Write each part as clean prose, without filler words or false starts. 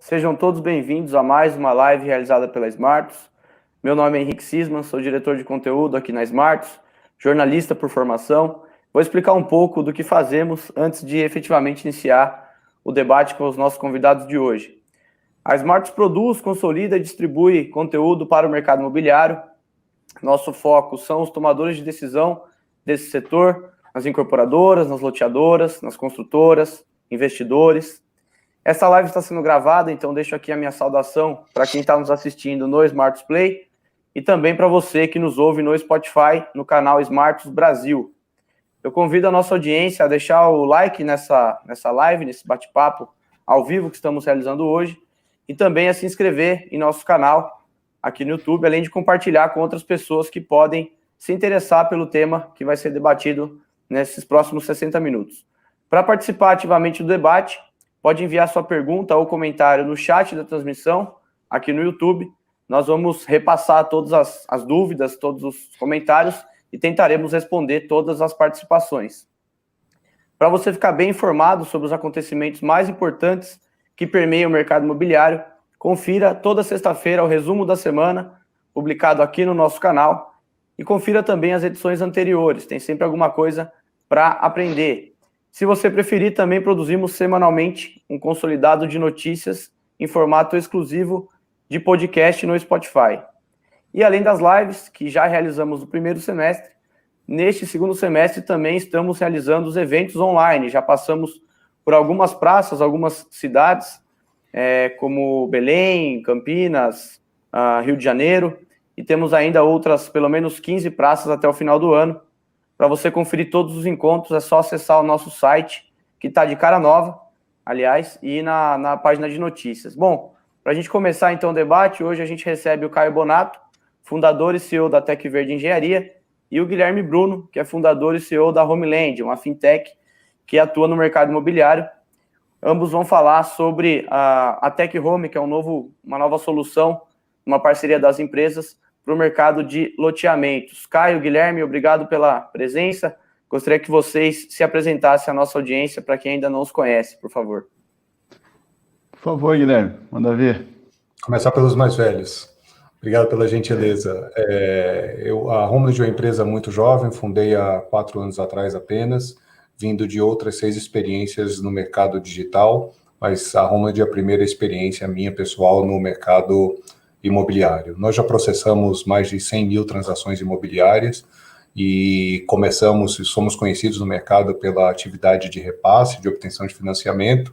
Sejam todos bem-vindos a mais uma live realizada pela Smartus. Meu nome é Henrique Sisman, sou diretor de conteúdo aqui na Smartus, jornalista por formação. Vou explicar um pouco do que fazemos antes de efetivamente iniciar o debate com os nossos convidados de hoje. A Smartus produz, consolida e distribui conteúdo para o mercado imobiliário. Nosso foco são os tomadores de decisão desse setor, nas incorporadoras, nas loteadoras, nas construtoras, investidores. Essa live está sendo gravada, então deixo aqui a minha saudação para quem está nos assistindo no Smartus Play e também para você que nos ouve no Spotify, no canal Smartus Brasil. Eu convido a nossa audiência a deixar o like nessa live, nesse bate-papo ao vivo que estamos realizando hoje e também a se inscrever em nosso canal aqui no YouTube, além de compartilhar com outras pessoas que podem se interessar pelo tema que vai ser debatido nesses próximos 60 minutos. Para participar ativamente do debate, pode enviar sua pergunta ou comentário no chat da transmissão aqui no YouTube. Nós vamos repassar todas as dúvidas, todos os comentários e tentaremos responder todas as participações. Para você ficar bem informado sobre os acontecimentos mais importantes que permeiam o mercado imobiliário, confira toda sexta-feira o resumo da semana, publicado aqui no nosso canal, e confira também as edições anteriores, tem sempre alguma coisa para aprender. Se você preferir, também produzimos semanalmente um consolidado de notícias em formato exclusivo de podcast no Spotify. E além das lives que já realizamos no primeiro semestre, neste segundo semestre também estamos realizando os eventos online. Já passamos por algumas praças, algumas cidades, como Belém, Campinas, Rio de Janeiro, e temos ainda outras, pelo menos 15 praças até o final do ano. Para você conferir todos os encontros, é só acessar o nosso site, que está de cara nova, aliás, e na página de notícias. Bom, para a gente começar então o debate, hoje a gente recebe o Caio Bonato, fundador e CEO da Tec Verde Engenharia, e o Guilherme Bruno, que é fundador e CEO da Homeland, uma fintech que atua no mercado imobiliário. Ambos vão falar sobre a Tec Home, que é uma nova solução, uma parceria das empresas para o mercado de loteamentos. Caio, Guilherme, obrigado pela presença. Gostaria que vocês se apresentassem à nossa audiência, para quem ainda não os conhece, por favor. Por favor, Guilherme, manda ver. Começar pelos mais velhos. Obrigado pela gentileza. A Homeland é uma empresa muito jovem, fundei há 4 anos atrás apenas, vindo de outras 6 experiências no mercado digital, mas a Homeland é a primeira experiência minha pessoal no mercado imobiliário. Nós já processamos mais de 100 mil transações imobiliárias e somos conhecidos no mercado pela atividade de repasse, de obtenção de financiamento,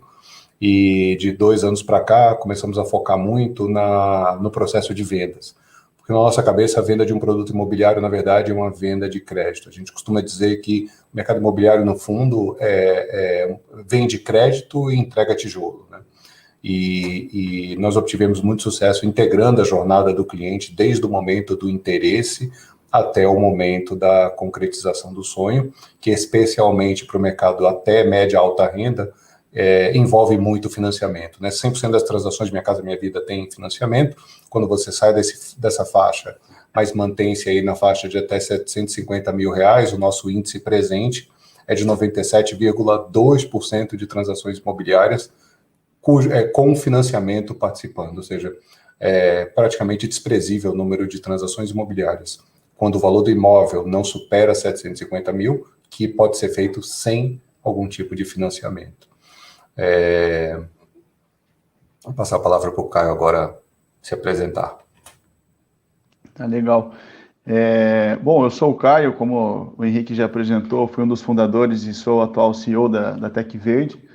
e de 2 anos para cá começamos a focar muito no processo de vendas. Porque na nossa cabeça a venda de um produto imobiliário, na verdade, é uma venda de crédito. A gente costuma dizer que o mercado imobiliário, no fundo, vende crédito e entrega tijolo, né? E nós obtivemos muito sucesso integrando a jornada do cliente desde o momento do interesse até o momento da concretização do sonho, que especialmente para o mercado até média alta renda, envolve muito financiamento, né? 100% das transações de Minha Casa Minha Vida tem financiamento. Quando você sai dessa faixa, mas mantém-se aí na faixa de até R$750 mil, o nosso índice presente é de 97,2% de transações imobiliárias com financiamento participando, ou seja, é praticamente desprezível o número de transações imobiliárias, quando o valor do imóvel não supera 750 mil, que pode ser feito sem algum tipo de financiamento. Vou passar a palavra para o Caio agora se apresentar. Tá legal. Bom, eu sou o Caio, como o Henrique já apresentou, fui um dos fundadores e sou o atual CEO da Tec Verde.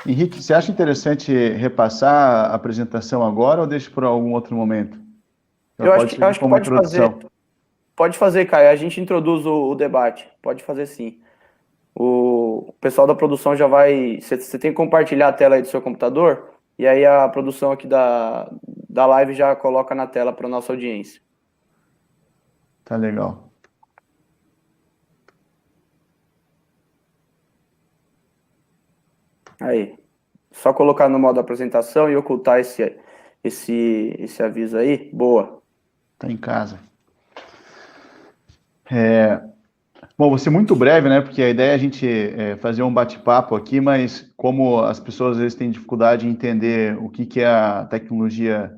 Henrique, você acha interessante repassar a apresentação agora ou deixa para algum outro momento? Eu acho que pode fazer. Pode fazer, Caio. A gente introduz o debate. Pode fazer sim. O pessoal da produção já vai... Você tem que compartilhar a tela aí do seu computador e aí a produção aqui da live já coloca na tela para a nossa audiência. Tá legal. Aí. Só colocar no modo apresentação e ocultar esse aviso aí. Boa. Tá em casa. Bom, vou ser muito breve, né? Porque a ideia é a gente fazer um bate-papo aqui, mas como as pessoas às vezes têm dificuldade em entender o que é a tecnologia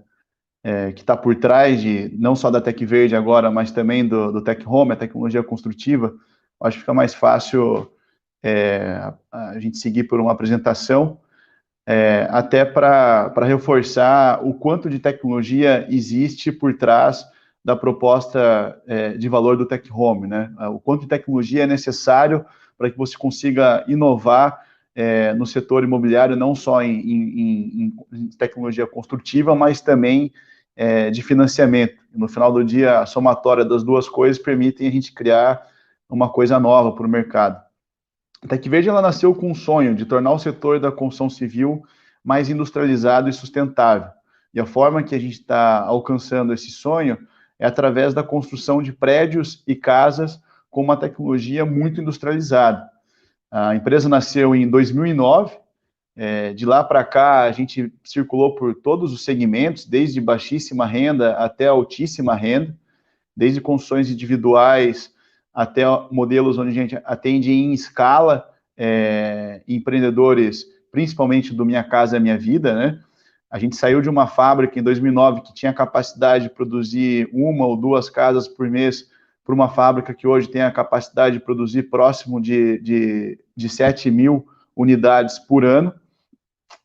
que está por trás de não só da Tec Verde agora, mas também do Tec Home, a tecnologia construtiva, acho que fica mais fácil a gente seguir por uma apresentação, até para reforçar o quanto de tecnologia existe por trás da proposta de valor do Tec Home, né? O quanto de tecnologia é necessário para que você consiga inovar no setor imobiliário, não só em tecnologia construtiva, mas também de financiamento. No final do dia, a somatória das duas coisas permitem a gente criar uma coisa nova para o mercado. A Tec Verde ela nasceu com um sonho de tornar o setor da construção civil mais industrializado e sustentável. E a forma que a gente está alcançando esse sonho é através da construção de prédios e casas com uma tecnologia muito industrializada. A empresa nasceu em 2009, de lá para cá a gente circulou por todos os segmentos, desde baixíssima renda até altíssima renda, desde construções individuais até modelos onde a gente atende em escala empreendedores, principalmente do Minha Casa Minha Vida, né? A gente saiu de uma fábrica em 2009 que tinha capacidade de produzir 1 ou 2 casas por mês para uma fábrica que hoje tem a capacidade de produzir próximo de 7 mil unidades por ano.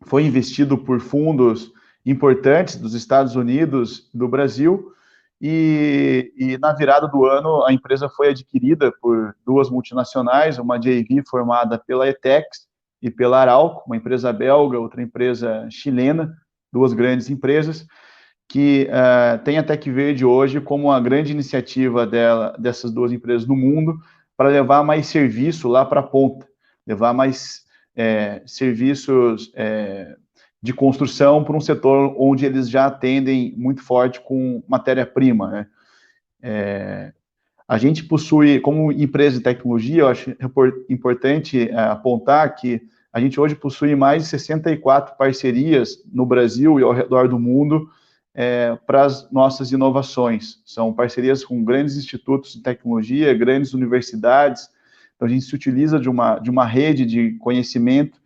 Foi investido por fundos importantes dos Estados Unidos, do Brasil, e na virada do ano a empresa foi adquirida por 2 multinacionais, uma JV formada pela Etex e pela Arauco, uma empresa belga, outra empresa chilena, 2 grandes empresas, que tem a Tec Verde hoje como a grande iniciativa dessas 2 empresas no mundo para levar mais serviço lá para a ponta, levar mais serviços de construção para um setor onde eles já atendem muito forte com matéria-prima, né? A gente possui, como empresa de tecnologia, eu acho importante apontar que a gente hoje possui mais de 64 parcerias no Brasil e ao redor do mundo para as nossas inovações. São parcerias com grandes institutos de tecnologia, grandes universidades. Então, a gente se utiliza de uma rede de conhecimento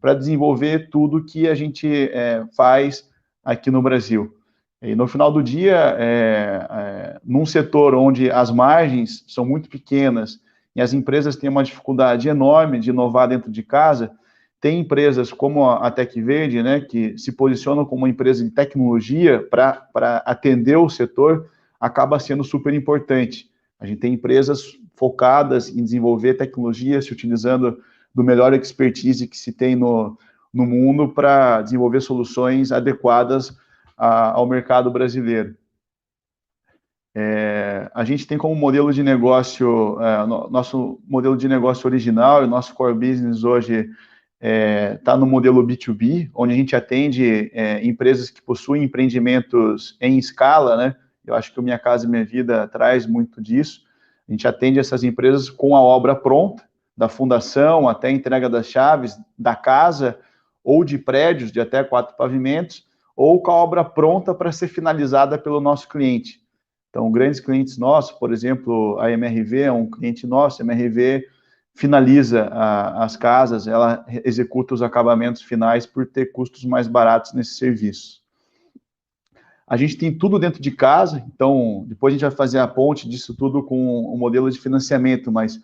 para desenvolver tudo que a gente faz aqui no Brasil. E no final do dia, num setor onde as margens são muito pequenas e as empresas têm uma dificuldade enorme de inovar dentro de casa, tem empresas como a Tec Verde, né, que se posicionam como uma empresa de tecnologia para atender o setor, acaba sendo super importante. A gente tem empresas focadas em desenvolver tecnologia, se utilizando do melhor expertise que se tem no mundo para desenvolver soluções adequadas ao mercado brasileiro. A gente tem como modelo de negócio, nosso modelo de negócio original e nosso core business hoje está no modelo B2B, onde a gente atende empresas que possuem empreendimentos em escala, né? Eu acho que o Minha Casa Minha Vida traz muito disso. A gente atende essas empresas com a obra pronta, da fundação até a entrega das chaves da casa ou de prédios de até 4 pavimentos, ou com a obra pronta para ser finalizada pelo nosso cliente. Então, grandes clientes nossos, por exemplo, a MRV é um cliente nosso, a MRV finaliza as casas, ela executa os acabamentos finais por ter custos mais baratos nesse serviço. A gente tem tudo dentro de casa, então, depois a gente vai fazer a ponte disso tudo com o modelo de financiamento, mas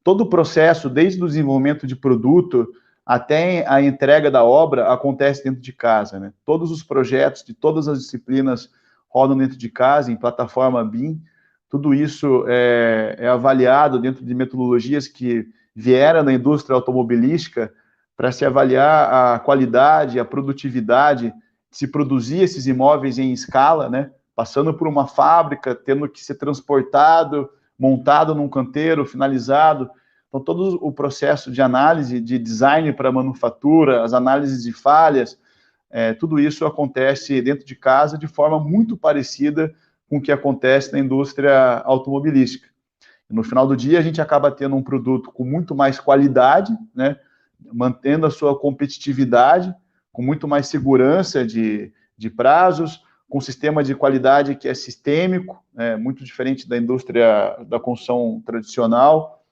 todo o processo, desde o desenvolvimento de produto até a entrega da obra, acontece dentro de casa, né? Todos os projetos de todas as disciplinas rodam dentro de casa, em plataforma BIM. Tudo isso é avaliado dentro de metodologias que vieram da indústria automobilística para se avaliar a qualidade, a produtividade de se produzir esses imóveis em escala, né? Passando por uma fábrica, tendo que ser transportado, montado num canteiro, finalizado. Então, todo o processo de análise, de design para manufatura, as análises de falhas, tudo isso acontece dentro de casa de forma muito parecida com o que acontece na indústria automobilística. No final do dia, a gente acaba tendo um produto com muito mais qualidade, né, mantendo a sua competitividade, com muito mais segurança de prazos, com um sistema de qualidade que é sistêmico, muito diferente da indústria da construção tradicional.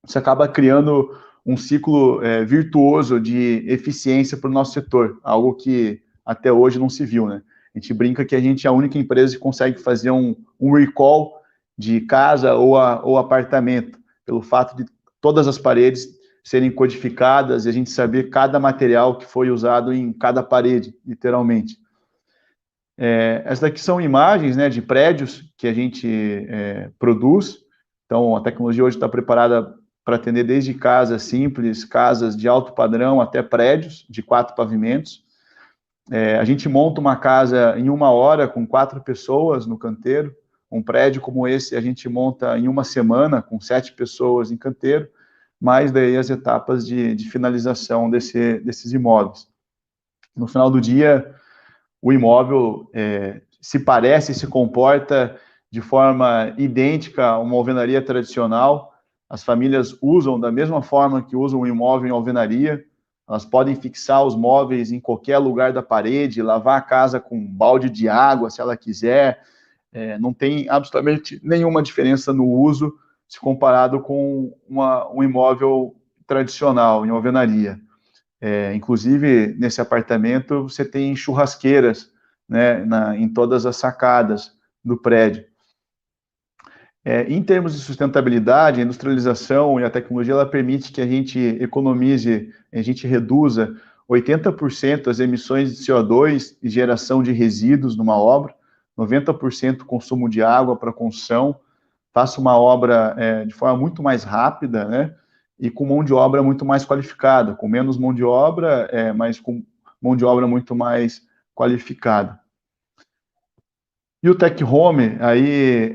Isso acaba criando um ciclo virtuoso de eficiência para o nosso setor, algo que até hoje não se viu, né? A gente brinca que a gente é a única empresa que consegue fazer um recall de casa ou apartamento, pelo fato de todas as paredes serem codificadas e a gente saber cada material que foi usado em cada parede, literalmente. Essas daqui são imagens, né, de prédios que a gente produz. Então, a tecnologia hoje está preparada para atender desde casas simples, casas de alto padrão, até prédios de 4 pavimentos. A gente monta uma casa em 1 hora com 4 pessoas no canteiro. Um prédio como esse a gente monta em 1 semana com 7 pessoas em canteiro, mais daí as etapas de finalização desses imóveis. No final do dia, o imóvel se parece, se comporta de forma idêntica a uma alvenaria tradicional. As famílias usam da mesma forma que usam o imóvel em alvenaria. Elas podem fixar os móveis em qualquer lugar da parede, lavar a casa com um balde de água, se ela quiser. Não tem absolutamente nenhuma diferença no uso se comparado com um imóvel tradicional, em alvenaria. Inclusive, nesse apartamento, você tem churrasqueiras, né, em todas as sacadas do prédio. Em termos de sustentabilidade, a industrialização e a tecnologia, ela permite que a gente economize, a gente reduza 80% as emissões de CO2 e geração de resíduos numa obra, 90% consumo de água para construção, faça uma obra de forma muito mais rápida, né, e com mão de obra muito mais qualificada, com menos mão de obra, mas com mão de obra muito mais qualificada. E o Tech Home, aí,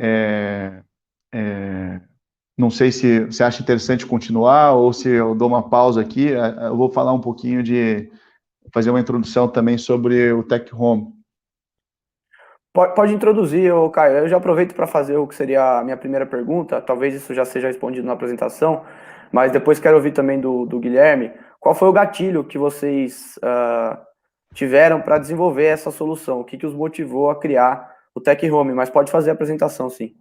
não sei se você acha interessante continuar ou se eu dou uma pausa aqui. Eu vou falar um pouquinho fazer uma introdução também sobre o Tech Home. Pode introduzir, Caio. Eu já aproveito para fazer o que seria a minha primeira pergunta. Talvez isso já seja respondido na apresentação, mas depois quero ouvir também do Guilherme. Qual foi o gatilho que vocês tiveram para desenvolver essa solução? O que os motivou a criar o Tech Home? Mas pode fazer a apresentação, sim.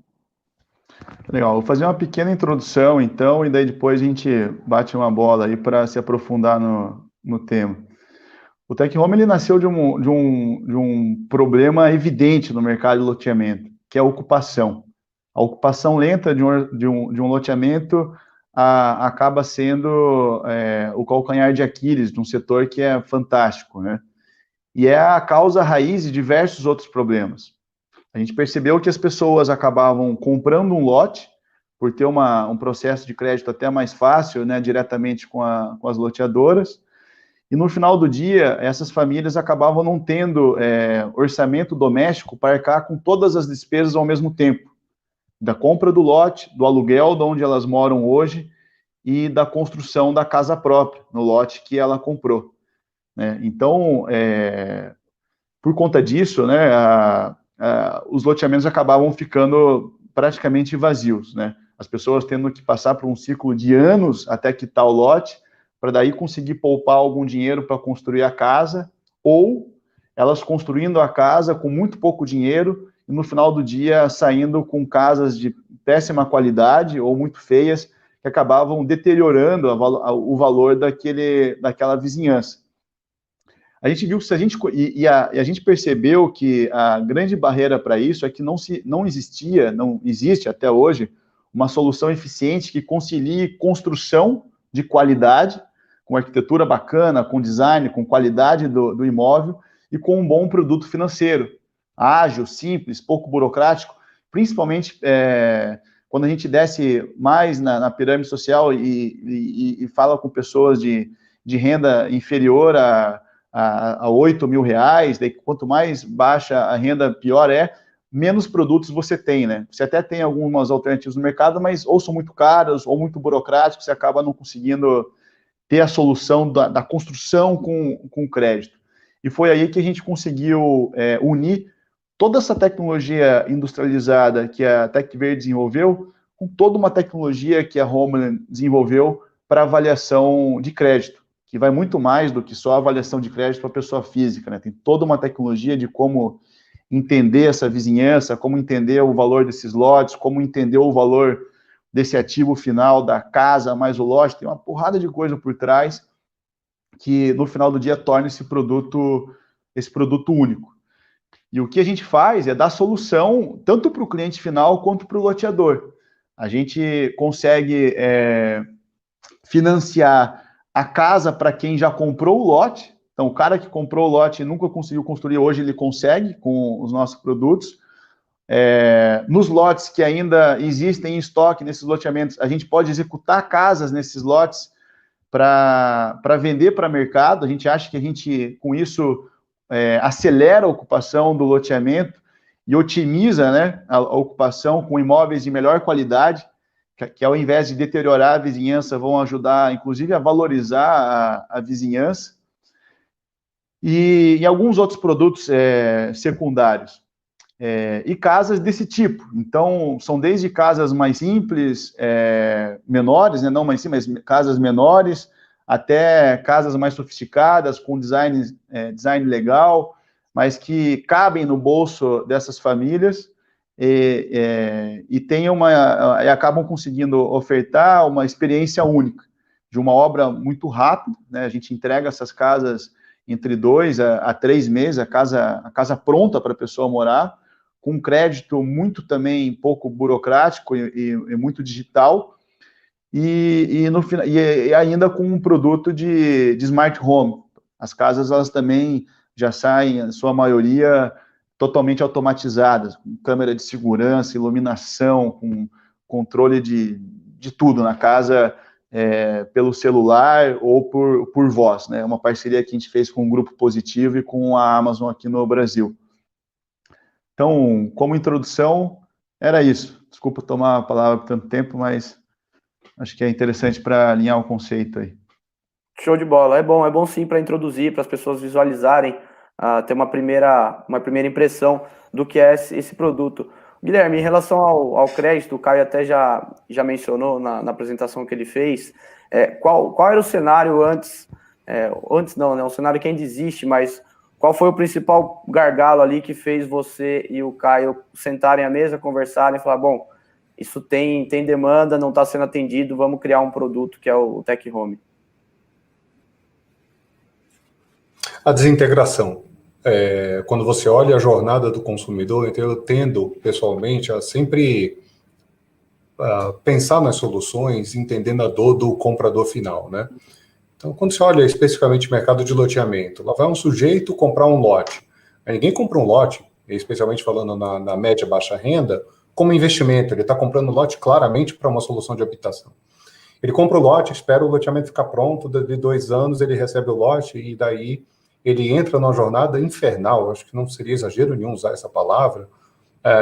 Legal, vou fazer uma pequena introdução, então, e daí depois a gente bate uma bola aí para se aprofundar no tema. O Tech Home, ele nasceu de um problema evidente no mercado de loteamento, que é a ocupação. A ocupação lenta de um loteamento acaba sendo o calcanhar de Aquiles de um setor que é fantástico, né? E é a causa raiz de diversos outros problemas. A gente percebeu que as pessoas acabavam comprando um lote, por ter um processo de crédito até mais fácil, né, diretamente com as loteadoras, e no final do dia, essas famílias acabavam não tendo orçamento doméstico para arcar com todas as despesas ao mesmo tempo, da compra do lote, do aluguel de onde elas moram hoje e da construção da casa própria, no lote que ela comprou, né? Então, por conta disso, né, os loteamentos acabavam ficando praticamente vazios, né? As pessoas tendo que passar por um ciclo de anos até quitar o lote, para daí conseguir poupar algum dinheiro para construir a casa, ou elas construindo a casa com muito pouco dinheiro e no final do dia saindo com casas de péssima qualidade ou muito feias, que acabavam deteriorando o valor daquela vizinhança. A gente viu que se a gente percebeu que a grande barreira para isso é que não existe até hoje uma solução eficiente que concilie construção de qualidade, com arquitetura bacana, com design, com qualidade do imóvel e com um bom produto financeiro, ágil, simples, pouco burocrático, principalmente quando a gente desce mais na pirâmide social e fala com pessoas de renda inferior a R$8 mil, daí quanto mais baixa a renda, pior menos produtos você tem, né? Você até tem algumas alternativas no mercado, mas ou são muito caras ou muito burocráticos, você acaba não conseguindo ter a solução da construção com crédito. E foi aí que a gente conseguiu unir toda essa tecnologia industrializada que a TechVerde desenvolveu com toda uma tecnologia que a Homeland desenvolveu para avaliação de crédito, que vai muito mais do que só a avaliação de crédito para a pessoa física, né? Tem toda uma tecnologia de como entender essa vizinhança, como entender o valor desses lotes, como entender o valor desse ativo final da casa mais o lote, tem uma porrada de coisa por trás que no final do dia torna esse produto único. E o que a gente faz é dar solução tanto para o cliente final quanto para o loteador. A gente consegue financiar a casa para quem já comprou o lote. Então, o cara que comprou o lote e nunca conseguiu construir, hoje ele consegue com os nossos produtos. Nos lotes que ainda existem em estoque, nesses loteamentos, a gente pode executar casas nesses lotes para vender para mercado. A gente acha que a gente, com isso, acelera a ocupação do loteamento e otimiza, né, a ocupação com imóveis de melhor qualidade, que ao invés de deteriorar a vizinhança, vão ajudar, inclusive, a valorizar a vizinhança. E alguns outros produtos secundários. E casas desse tipo. Então, são desde casas mais simples, menores, né, não mais simples, mas casas menores, até casas mais sofisticadas, com design legal, mas que cabem no bolso dessas famílias e acabam conseguindo ofertar uma experiência única, de uma obra muito rápida, né? A gente entrega essas casas entre 2 a 3 meses, a casa pronta para a pessoa morar, com crédito muito também pouco burocrático e muito digital, e ainda com um produto de smart home. As casas, elas também já saem, a sua maioria, totalmente automatizadas, com câmera de segurança, iluminação, com controle de tudo na casa, pelo celular ou por voz, né? Uma parceria que a gente fez com o Grupo Positivo e com a Amazon aqui no Brasil. Então, como introdução, era isso. Desculpa tomar a palavra por tanto tempo, mas acho que é interessante para alinhar o conceito aí. Show de bola. É bom sim para introduzir, para as pessoas visualizarem, ter uma primeira impressão do que é esse produto. Guilherme, em relação ao crédito, o Caio até já mencionou na apresentação que ele fez, qual era o cenário antes não, né? Um cenário que ainda existe, mas qual foi o principal gargalo ali que fez você e o Caio sentarem à mesa, conversarem e falar, bom, isso tem demanda, não está sendo atendido, vamos criar um produto que é o Tech Home? A desintegração. Quando você olha a jornada do consumidor, então eu tendo, pessoalmente, a sempre pensar nas soluções, entendendo a dor do comprador final, né? Então, quando você olha especificamente o mercado de loteamento, lá vai um sujeito comprar um lote. Ninguém compra um lote, especialmente falando na média baixa renda, como investimento. Ele está comprando um lote claramente para uma solução de habitação. Ele compra o lote, espera o loteamento ficar pronto, de 2 anos ele recebe o lote e daí ele entra numa jornada infernal, acho que não seria exagero nenhum usar essa palavra,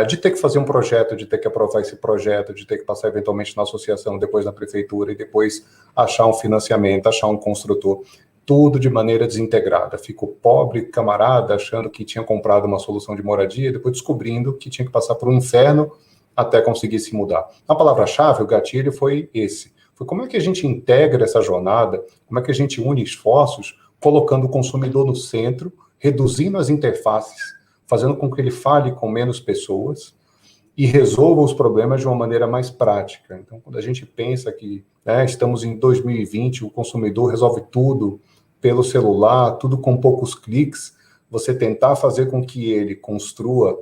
de ter que fazer um projeto, de ter que aprovar esse projeto, de ter que passar eventualmente na associação, depois na prefeitura, e depois achar um financiamento, achar um construtor, tudo de maneira desintegrada. Fica o pobre camarada achando que tinha comprado uma solução de moradia, e depois descobrindo que tinha que passar por um inferno até conseguir se mudar. A palavra-chave, o gatilho, foi esse. Foi como é que a gente integra essa jornada, como é que a gente une esforços, colocando o consumidor no centro, reduzindo as interfaces, fazendo com que ele fale com menos pessoas e resolva os problemas de uma maneira mais prática. Então, quando a gente pensa que estamos em 2020, o consumidor resolve tudo pelo celular, tudo com poucos cliques, você tentar fazer com que ele construa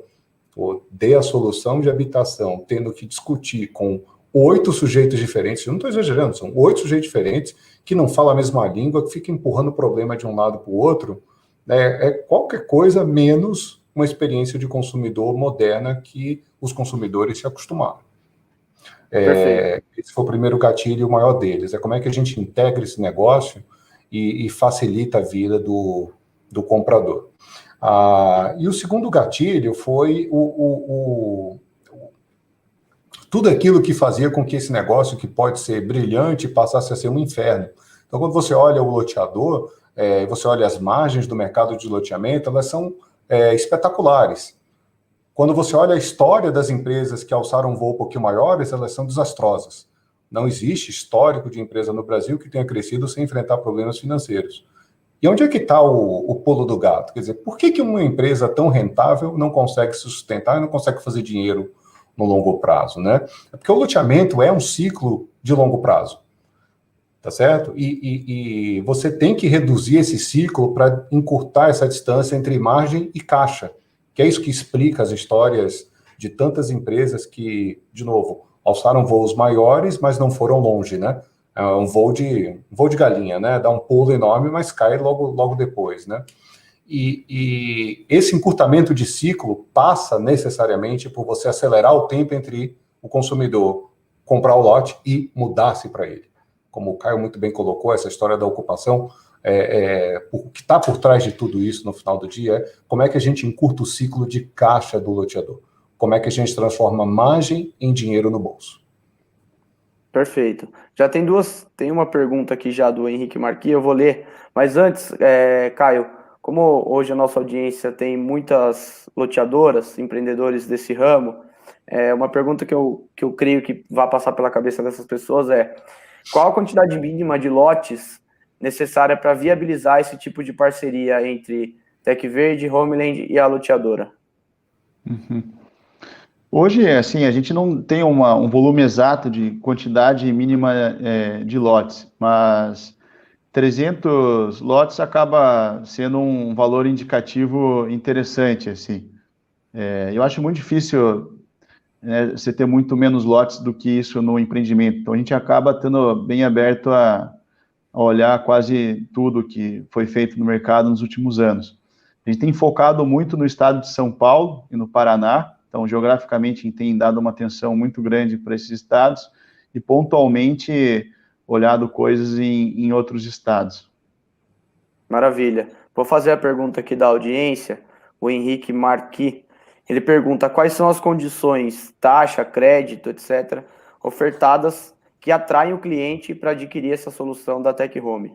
ou dê a solução de habitação, tendo que discutir com 8 sujeitos diferentes, eu não estou exagerando, são 8 sujeitos diferentes, que não falam a mesma língua, que ficam empurrando o problema de um lado para o outro, é qualquer coisa menos uma experiência de consumidor moderna que os consumidores se acostumaram. Esse foi o primeiro gatilho, o maior deles, como é que a gente integra esse negócio e facilita a vida do comprador. E o segundo gatilho foi tudo aquilo que fazia com que esse negócio, que pode ser brilhante, passasse a ser um inferno. Então, quando você olha o loteador, você olha as margens do mercado de loteamento, elas são espetaculares. Quando você olha a história das empresas que alçaram um voo um pouquinho maiores, elas são desastrosas. Não existe histórico de empresa no Brasil que tenha crescido sem enfrentar problemas financeiros. E onde é que está o pulo do gato? Quer dizer, por que uma empresa tão rentável não consegue se sustentar e não consegue fazer dinheiro no longo prazo, né? Porque o loteamento é um ciclo de longo prazo, tá certo? E você tem que reduzir esse ciclo para encurtar essa distância entre margem e caixa, que é isso que explica as histórias de tantas empresas que, de novo, alçaram voos maiores, mas não foram longe, né? É um voo de galinha, né? Dá um pulo enorme, mas cai logo depois, né? E esse encurtamento de ciclo passa necessariamente por você acelerar o tempo entre o consumidor comprar o lote e mudar-se para ele. Como o Caio muito bem colocou, essa história da ocupação, o que está por trás de tudo isso no final do dia é como é que a gente encurta o ciclo de caixa do loteador. Como é que a gente transforma margem em dinheiro no bolso. Perfeito. Já tem uma pergunta aqui já do Henrique Marqui, eu vou ler. Mas antes, Caio, como hoje a nossa audiência tem muitas loteadoras, empreendedores desse ramo, uma pergunta que eu creio que vai passar pela cabeça dessas pessoas é: qual a quantidade mínima de lotes necessária para viabilizar esse tipo de parceria entre TecVerde, Homeland e a loteadora? Uhum. Hoje, assim, a gente não tem um volume exato de quantidade mínima de lotes, mas 300 lotes acaba sendo um valor indicativo interessante, assim. Eu acho muito difícil, né, você ter muito menos lotes do que isso no empreendimento. Então, a gente acaba estando bem aberto a olhar quase tudo que foi feito no mercado nos últimos anos. A gente tem focado muito no estado de São Paulo e no Paraná, então, geograficamente, a gente tem dado uma atenção muito grande para esses estados e, pontualmente, olhado coisas em outros estados. Maravilha. Vou fazer a pergunta aqui da audiência, o Henrique Marqui. Ele pergunta quais são as condições, taxa, crédito, etc., ofertadas que atraem o cliente para adquirir essa solução da Tech Home.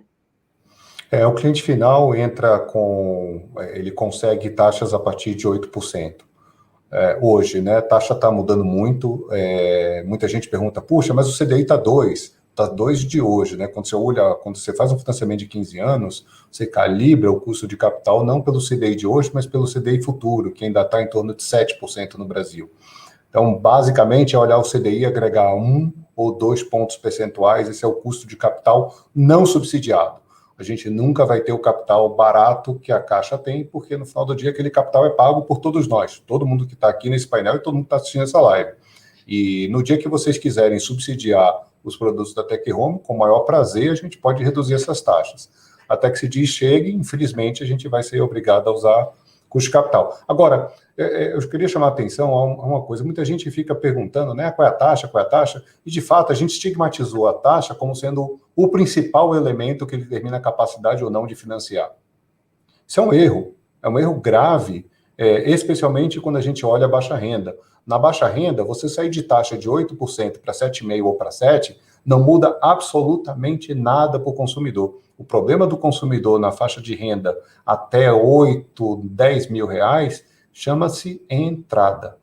O cliente final ele consegue taxas a partir de 8%. Hoje, né? A taxa está mudando muito. Muita gente pergunta, puxa, mas o CDI está 2%. Está 2% de hoje, né? Quando você faz um financiamento de 15 anos, você calibra o custo de capital não pelo CDI de hoje, mas pelo CDI futuro, que ainda está em torno de 7% no Brasil. Então, basicamente, é olhar o CDI, agregar 1 ou 2 pontos percentuais, esse é o custo de capital não subsidiado. A gente nunca vai ter o capital barato que a Caixa tem, porque no final do dia aquele capital é pago por todos nós, todo mundo que está aqui nesse painel e todo mundo que está assistindo essa live. E no dia que vocês quiserem subsidiar os produtos da Tech Home, com o maior prazer, a gente pode reduzir essas taxas. Até que se diz chegue, infelizmente, a gente vai ser obrigado a usar custo de capital. Agora, eu queria chamar a atenção a uma coisa. Muita gente fica perguntando, né, qual é a taxa? E, de fato, a gente estigmatizou a taxa como sendo o principal elemento que determina a capacidade ou não de financiar. Isso é um erro grave, especialmente quando a gente olha a baixa renda. Na baixa renda, você sair de taxa de 8% para 7,5% ou para 7%, não muda absolutamente nada para o consumidor. O problema do consumidor na faixa de renda até 8, 10 mil reais chama-se entrada,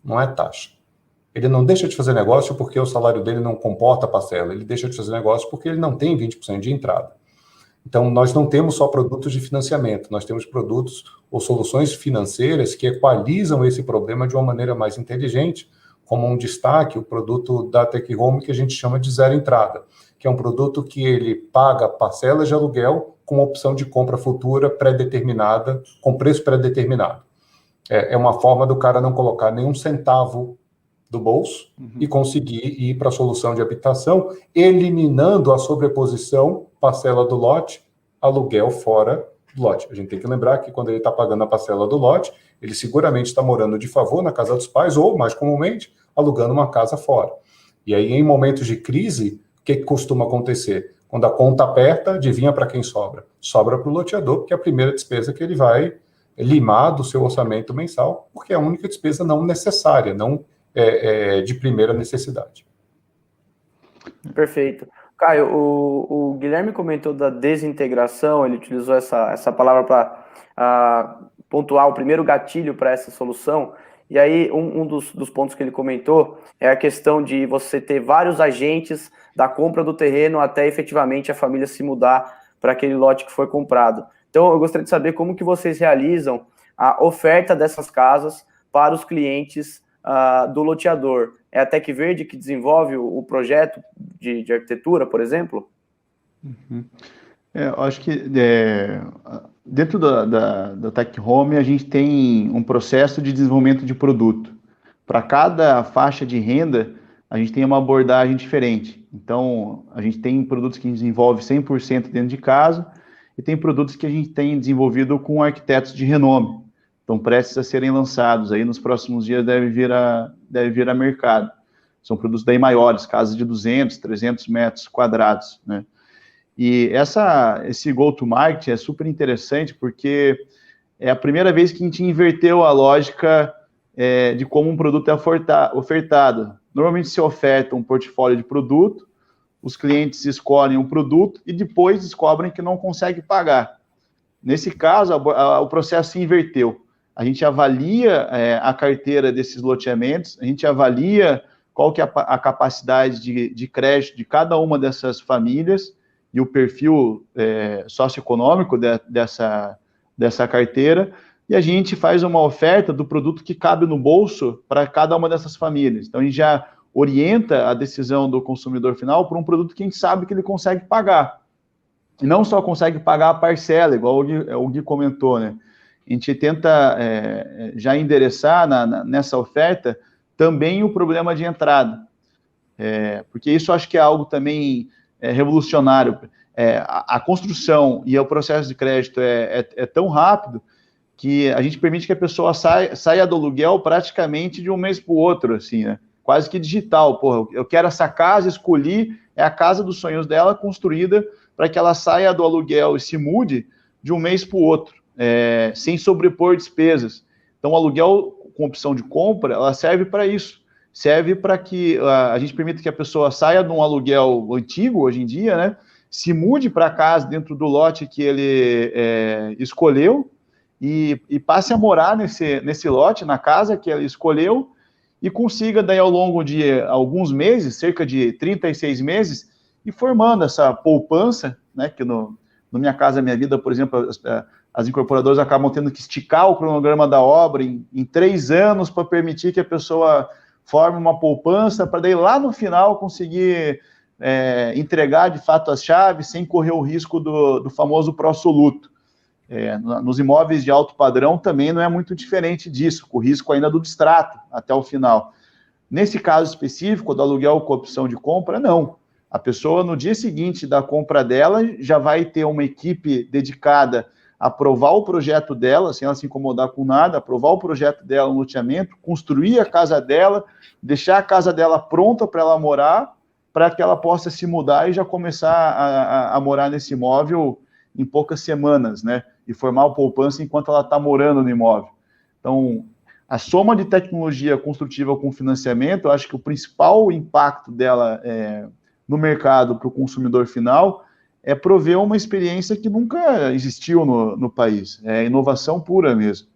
não é taxa. Ele não deixa de fazer negócio porque o salário dele não comporta a parcela, ele deixa de fazer negócio porque ele não tem 20% de entrada. Então, nós não temos só produtos de financiamento, nós temos produtos ou soluções financeiras que equalizam esse problema de uma maneira mais inteligente, como um destaque, o produto da Tech Home que a gente chama de zero entrada, que é um produto que ele paga parcelas de aluguel com opção de compra futura pré-determinada, com preço pré-determinado. É uma forma do cara não colocar nenhum centavo do bolso e conseguir ir para a solução de habitação, eliminando a sobreposição parcela do lote, aluguel fora do lote. A gente tem que lembrar que quando ele está pagando a parcela do lote, ele seguramente está morando de favor na casa dos pais ou, mais comumente, alugando uma casa fora. E aí, em momentos de crise, o que costuma acontecer? Quando a conta aperta, adivinha para quem sobra? Sobra para o loteador, porque é a primeira despesa que ele vai limar do seu orçamento mensal, porque é a única despesa não necessária, não de primeira necessidade. Perfeito. Caio, o Guilherme comentou da desintegração, ele utilizou essa palavra para pontuar o primeiro gatilho para essa solução, e aí um dos pontos que ele comentou é a questão de você ter vários agentes da compra do terreno até efetivamente a família se mudar para aquele lote que foi comprado. Então, eu gostaria de saber como que vocês realizam a oferta dessas casas para os clientes do loteador? É a Tec Verde que desenvolve o projeto de arquitetura, por exemplo? Eu acho que dentro da Tech Home a gente tem um processo de desenvolvimento de produto. Para cada faixa de renda, a gente tem uma abordagem diferente. Então, a gente tem produtos que a gente desenvolve 100% dentro de casa e tem produtos que a gente tem desenvolvido com arquitetos de renome. Então, prestes a serem lançados. Aí, nos próximos dias, deve vir a mercado. São produtos daí maiores, casas de 200, 300 metros quadrados, né? E esse go-to-market é super interessante porque é a primeira vez que a gente inverteu a lógica de como um produto é ofertado. Normalmente se oferta um portfólio de produto, os clientes escolhem um produto e depois descobrem que não conseguem pagar. Nesse caso, o processo se inverteu. A gente avalia a carteira desses loteamentos, a gente avalia qual que é a capacidade de crédito de cada uma dessas famílias e o perfil socioeconômico dessa carteira, e a gente faz uma oferta do produto que cabe no bolso para cada uma dessas famílias. Então, a gente já orienta a decisão do consumidor final por um produto que a gente sabe que ele consegue pagar. E não só consegue pagar a parcela, igual o Gui comentou, né? A gente tenta já endereçar nessa oferta também o problema de entrada. Porque isso acho que é algo também revolucionário. A construção e o processo de crédito é tão rápido que a gente permite que a pessoa saia do aluguel praticamente de um mês para o outro, assim, né? Quase que digital. Porra, eu quero essa casa, escolhi, é a casa dos sonhos dela construída para que ela saia do aluguel e se mude de um mês para o outro, sem sobrepor despesas. Então, o aluguel com opção de compra, ela serve para isso. Serve para que a gente permita que a pessoa saia de um aluguel antigo, hoje em dia, né? Se mude para casa dentro do lote que ele escolheu e passe a morar nesse lote, na casa que ele escolheu, e consiga, daí, ao longo de alguns meses, cerca de 36 meses, ir formando essa poupança, né? Que no Minha Casa Minha Vida, por exemplo, as incorporadoras acabam tendo que esticar o cronograma da obra em 3 anos para permitir que a pessoa forme uma poupança, para daí lá no final conseguir entregar de fato as chaves sem correr o risco do famoso pró-soluto. Nos imóveis de alto padrão também não é muito diferente disso, com o risco ainda do distrato até o final. Nesse caso específico, do aluguel com opção de compra, não. A pessoa, no dia seguinte da compra dela, já vai ter uma equipe dedicada a aprovar o projeto dela, sem ela se incomodar com nada, aprovar o projeto dela no loteamento, construir a casa dela, deixar a casa dela pronta para ela morar, para que ela possa se mudar e já começar a morar nesse imóvel em poucas semanas, né? E formar a poupança enquanto ela está morando no imóvel. Então, a soma de tecnologia construtiva com financiamento, eu acho que o principal impacto dela no mercado para o consumidor final é prover uma experiência que nunca existiu no país. É inovação pura mesmo.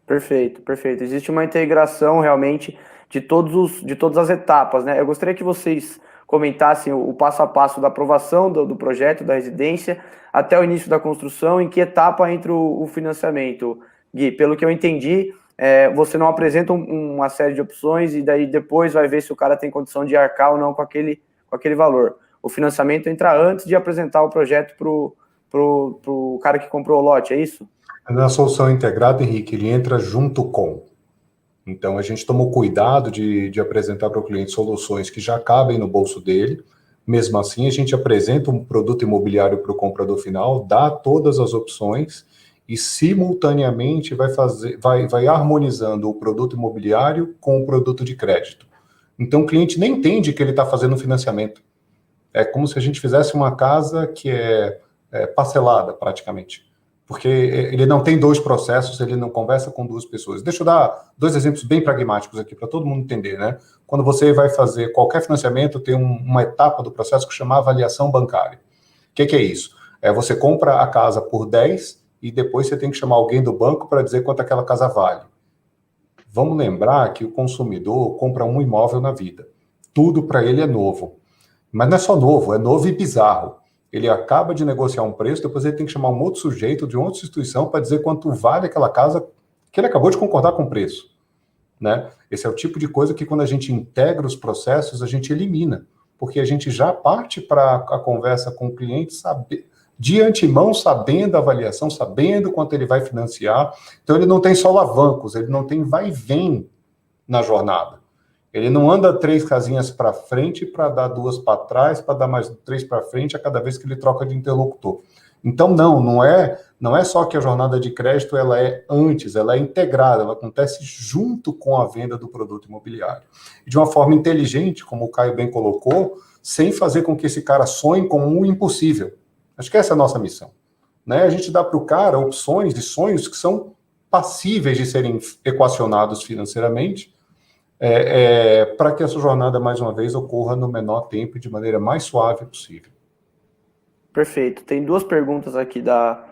Perfeito, perfeito. Existe uma integração realmente de todas as etapas, né? Eu gostaria que vocês comentassem o passo a passo da aprovação do projeto, da residência, até o início da construção, em que etapa entra o financiamento. Gui, pelo que eu entendi, você não apresenta uma série de opções e daí depois vai ver se o cara tem condição de arcar ou não com aquele valor. O financiamento entra antes de apresentar o projeto pro cara que comprou o lote, é isso? Na solução integrada, Henrique, ele entra junto com. Então, a gente tomou cuidado de apresentar para o cliente soluções que já cabem no bolso dele. Mesmo assim, a gente apresenta um produto imobiliário para o comprador final, dá todas as opções e, simultaneamente, vai harmonizando o produto imobiliário com o produto de crédito. Então, o cliente nem entende que ele está fazendo um financiamento. É como se a gente fizesse uma casa que é parcelada, praticamente. Porque ele não tem 2 processos, ele não conversa com 2 pessoas. Deixa eu dar 2 exemplos bem pragmáticos aqui, para todo mundo entender, né? Quando você vai fazer qualquer financiamento, tem uma etapa do processo que chama avaliação bancária. O que é isso? Você compra a casa por 10 e depois você tem que chamar alguém do banco para dizer quanto aquela casa vale. Vamos lembrar que o consumidor compra um imóvel na vida. Tudo para ele é novo. Mas não é só novo, é novo e bizarro. Ele acaba de negociar um preço, depois ele tem que chamar um outro sujeito de outra instituição para dizer quanto vale aquela casa que ele acabou de concordar com o preço. né? Esse é o tipo de coisa que quando a gente integra os processos, a gente elimina, porque a gente já parte para a conversa com o cliente de antemão, sabendo a avaliação, sabendo quanto ele vai financiar. Então, ele não tem só alavancos, ele não tem vai e vem na jornada. Ele não anda 3 casinhas para frente para dar 2 para trás, para dar mais 3 para frente a cada vez que ele troca de interlocutor. Então, não é só que a jornada de crédito ela é antes, ela é integrada, ela acontece junto com a venda do produto imobiliário. De uma forma inteligente, como o Caio bem colocou, sem fazer com que esse cara sonhe com o impossível. Acho que essa é a nossa missão, né? A gente dá para o cara opções de sonhos que são passíveis de serem equacionados financeiramente, para que essa jornada, mais uma vez, ocorra no menor tempo e de maneira mais suave possível. Perfeito. Tem 2 perguntas aqui da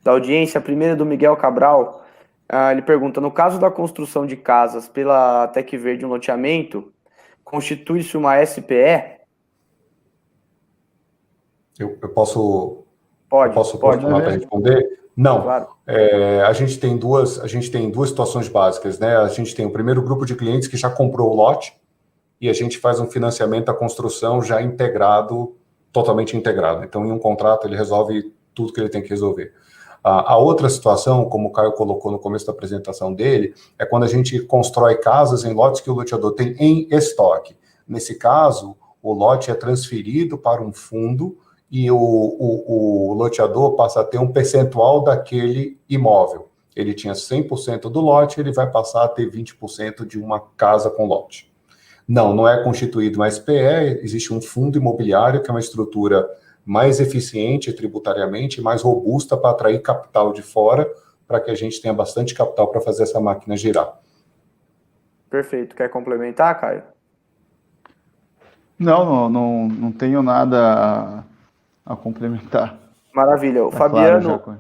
audiência. A primeira é do Miguel Cabral. Ele pergunta, no caso da construção de casas pela Tec Verde, um loteamento, constitui-se uma SPE? Eu posso Pode, continuar para responder? Não. Claro. A gente tem duas situações básicas, né? A gente tem o primeiro grupo de clientes que já comprou o lote e a gente faz um financiamento da construção já integrado, totalmente integrado. Então, em um contrato, ele resolve tudo que ele tem que resolver. A outra situação, como o Caio colocou no começo da apresentação dele, é quando a gente constrói casas em lotes que o loteador tem em estoque. Nesse caso, o lote é transferido para um fundo e o loteador passa a ter um percentual daquele imóvel. Ele tinha 100% do lote, ele vai passar a ter 20% de uma casa com lote. Não é constituído uma SPE, existe um fundo imobiliário, que é uma estrutura mais eficiente tributariamente, mais robusta para atrair capital de fora, para que a gente tenha bastante capital para fazer essa máquina girar. Perfeito. Quer complementar, Caio? Não tenho nada a complementar. Maravilha. O Claro,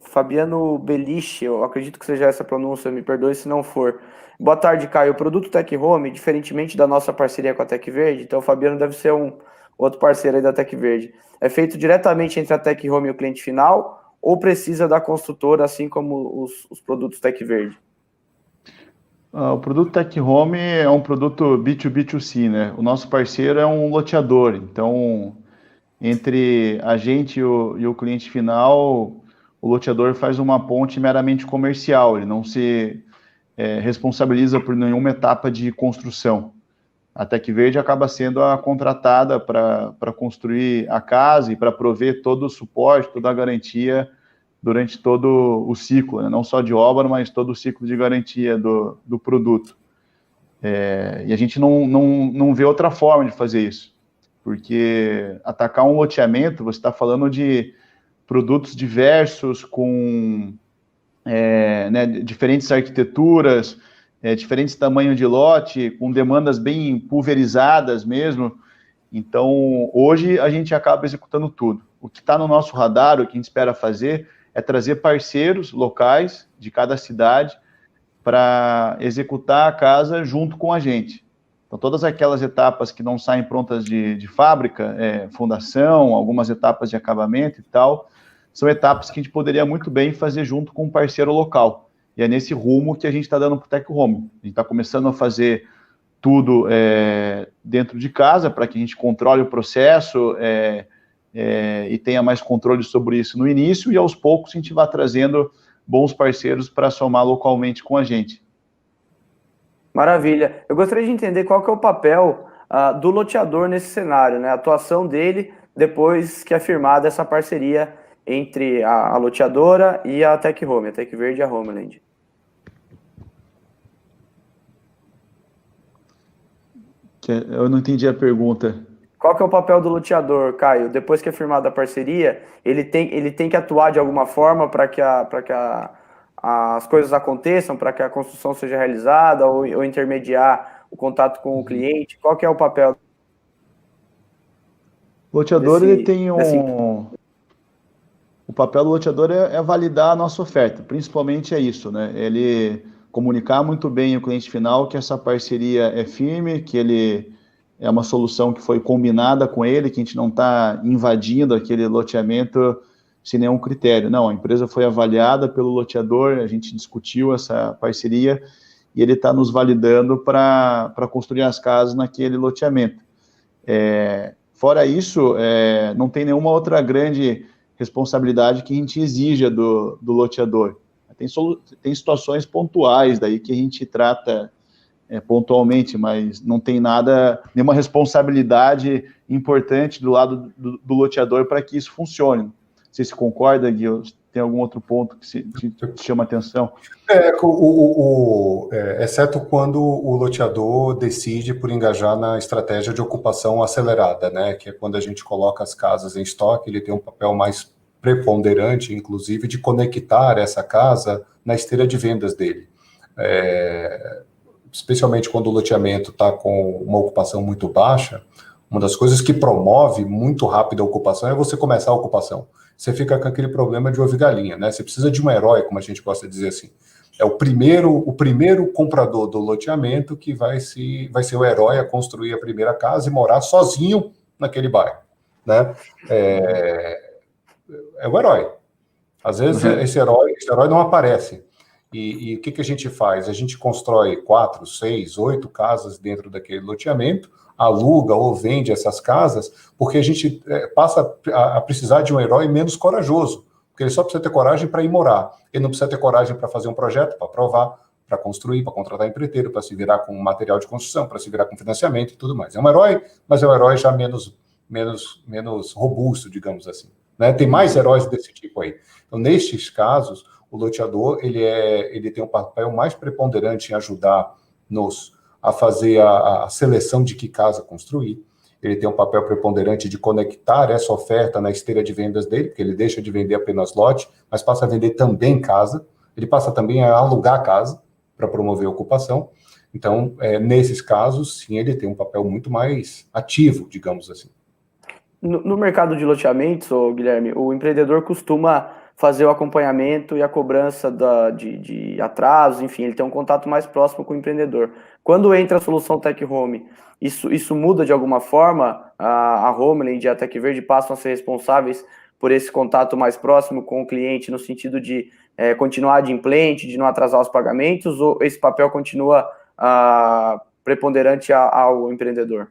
Fabiano Beliche, eu acredito que seja essa pronúncia, me perdoe se não for. Boa tarde, Caio. O produto Tec Home, diferentemente da nossa parceria com a Tec Verde, então o Fabiano deve ser um outro parceiro aí da Tec Verde, é feito diretamente entre a Tec Home e o cliente final, ou precisa da construtora, assim como os produtos Tec Verde? O produto Tec Home é um produto B2B2C, né? O nosso parceiro é um loteador, então entre a gente e o cliente final, o loteador faz uma ponte meramente comercial, ele não se responsabiliza por nenhuma etapa de construção. A Tec Verde acaba sendo a contratada para construir a casa e para prover todo o suporte, toda a garantia durante todo o ciclo, né? Não só de obra, mas todo o ciclo de garantia do produto. E a gente não vê outra forma de fazer isso, porque atacar um loteamento, você está falando de produtos diversos, com diferentes arquiteturas, diferentes tamanhos de lote, com demandas bem pulverizadas mesmo. Então, hoje a gente acaba executando tudo. O que está no nosso radar, o que a gente espera fazer, é trazer parceiros locais de cada cidade para executar a casa junto com a gente. Então, todas aquelas etapas que não saem prontas de fábrica, fundação, algumas etapas de acabamento e tal, são etapas que a gente poderia muito bem fazer junto com um parceiro local. E é nesse rumo que a gente está dando para o Tec Home. A gente está começando a fazer tudo dentro de casa, para que a gente controle o processo e tenha mais controle sobre isso no início, e aos poucos a gente vai trazendo bons parceiros para somar localmente com a gente. Maravilha. Eu gostaria de entender qual que é o papel do loteador nesse cenário, né? A atuação dele depois que é firmada essa parceria entre a loteadora e a Tec Home, a Tec Verde e a Homeland. Eu não entendi a pergunta. Qual que é o papel do loteador, Caio? Depois que é firmada a parceria, ele tem que atuar de alguma forma para que as coisas aconteçam, para que a construção seja realizada, ou intermediar o contato com o cliente? Qual que é o papel? O loteador, ele tem O papel do loteador é validar a nossa oferta, principalmente é isso, né? Ele comunicar muito bem ao cliente final que essa parceria é firme, que ele é uma solução que foi combinada com ele, que a gente não está invadindo aquele loteamento sem nenhum critério. Não, a empresa foi avaliada pelo loteador, a gente discutiu essa parceria e ele está nos validando para construir as casas naquele loteamento. Fora isso, não tem nenhuma outra grande responsabilidade que a gente exija do loteador. Tem situações pontuais daí que a gente trata pontualmente, mas não tem nenhuma responsabilidade importante do lado do loteador para que isso funcione. Não sei se concorda, Gui, tem algum outro ponto que te chama a atenção? Exceto quando o loteador decide por engajar na estratégia de ocupação acelerada, né? Que é quando a gente coloca as casas em estoque, ele tem um papel mais preponderante, inclusive, de conectar essa casa na esteira de vendas dele. Especialmente quando o loteamento está com uma ocupação muito baixa, uma das coisas que promove muito rápido a ocupação é você começar a ocupação. Você fica com aquele problema de ovo e galinha, né? Você precisa de um herói, como a gente gosta de dizer assim. É o primeiro comprador do loteamento que vai ser o herói a construir a primeira casa e morar sozinho naquele bairro, né? É o herói. Às vezes esse herói não aparece. E o que a gente faz? A gente constrói 4, 6, 8 casas dentro daquele loteamento, aluga ou vende essas casas, porque a gente passa a precisar de um herói menos corajoso, porque ele só precisa ter coragem para ir morar. Ele não precisa ter coragem para fazer um projeto, para aprovar, para construir, para contratar empreiteiro, para se virar com material de construção, para se virar com financiamento e tudo mais. É um herói, mas é um herói já menos robusto, digamos assim, né? Tem mais heróis desse tipo aí. Então, nestes casos, o loteador ele tem um papel mais preponderante em ajudar-nos a fazer a seleção de que casa construir. Ele tem um papel preponderante de conectar essa oferta na esteira de vendas dele, porque ele deixa de vender apenas lote, mas passa a vender também casa. Ele passa também a alugar casa para promover a ocupação. Então, nesses casos, sim, ele tem um papel muito mais ativo, digamos assim. No mercado de loteamentos, Guilherme, o empreendedor costuma fazer o acompanhamento e a cobrança de atrasos, enfim, ele tem um contato mais próximo com o empreendedor. Quando entra a solução Tech Home, isso muda de alguma forma? A Homeland e a Tech Verde passam a ser responsáveis por esse contato mais próximo com o cliente, no sentido de continuar adimplente, de não atrasar os pagamentos, ou esse papel continua preponderante ao empreendedor?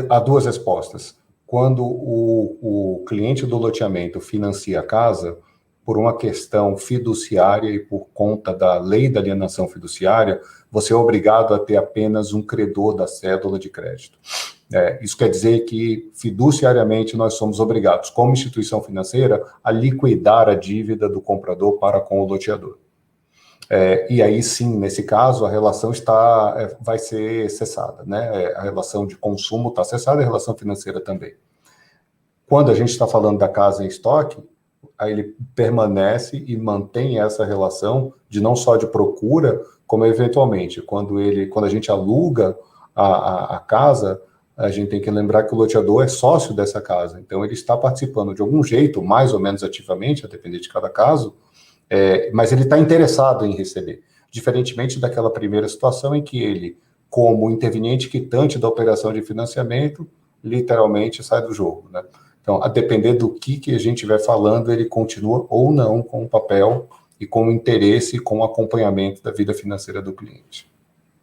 Há duas respostas. Quando o cliente do loteamento financia a casa, por uma questão fiduciária e por conta da lei da alienação fiduciária, você é obrigado a ter apenas um credor da cédula de crédito. Isso quer dizer que, fiduciariamente, nós somos obrigados, como instituição financeira, a liquidar a dívida do comprador para com o loteador. E aí, sim, nesse caso, a relação vai ser cessada, né? A relação de consumo está cessada e a relação financeira também. Quando a gente está falando da casa em estoque, aí ele permanece e mantém essa relação de não só de procura, como eventualmente, quando a gente aluga a casa, a gente tem que lembrar que o loteador é sócio dessa casa, então ele está participando de algum jeito, mais ou menos ativamente, a depender de cada caso, mas ele está interessado em receber, diferentemente daquela primeira situação em que ele, como interveniente quitante da operação de financiamento, literalmente sai do jogo, né? Então, a depender do que a gente estiver falando, ele continua ou não com o papel e com o interesse e com o acompanhamento da vida financeira do cliente.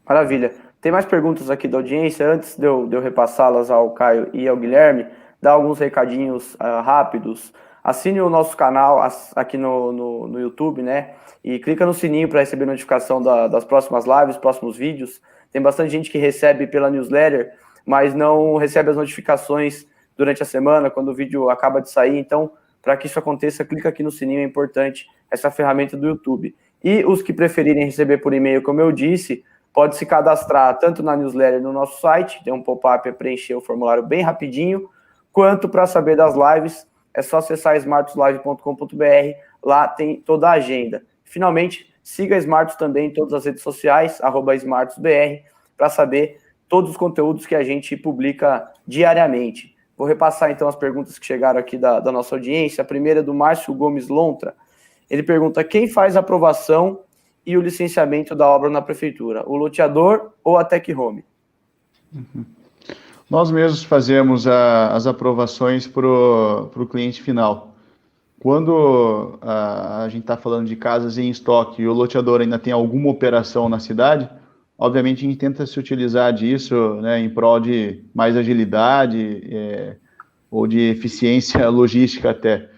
Maravilha. Tem mais perguntas aqui da audiência. Antes de eu repassá-las ao Caio e ao Guilherme, dar alguns recadinhos rápidos. Assine o nosso canal aqui no YouTube, né? E clica no sininho para receber notificação das próximas lives, próximos vídeos. Tem bastante gente que recebe pela newsletter, mas não recebe as notificações durante a semana, quando o vídeo acaba de sair. Então, para que isso aconteça, clica aqui no sininho, é importante essa ferramenta do YouTube. E os que preferirem receber por e-mail, como eu disse, pode se cadastrar tanto na newsletter no nosso site, tem um pop-up para preencher o formulário bem rapidinho, quanto para saber das lives, é só acessar smartuslive.com.br, lá tem toda a agenda. Finalmente, siga a Smartus também em todas as redes sociais, @smartusbr, para saber todos os conteúdos que a gente publica diariamente. Vou repassar, então, as perguntas que chegaram aqui da nossa audiência. A primeira é do Márcio Gomes Lontra. Ele pergunta: quem faz a aprovação e o licenciamento da obra na prefeitura? O loteador ou a Tech Home? Nós mesmos fazemos as aprovações para o cliente final. quando a gente está falando de casas em estoque e o loteador ainda tem alguma operação na cidade, obviamente a gente tenta se utilizar disso, né, em prol de mais agilidade ou de eficiência logística até.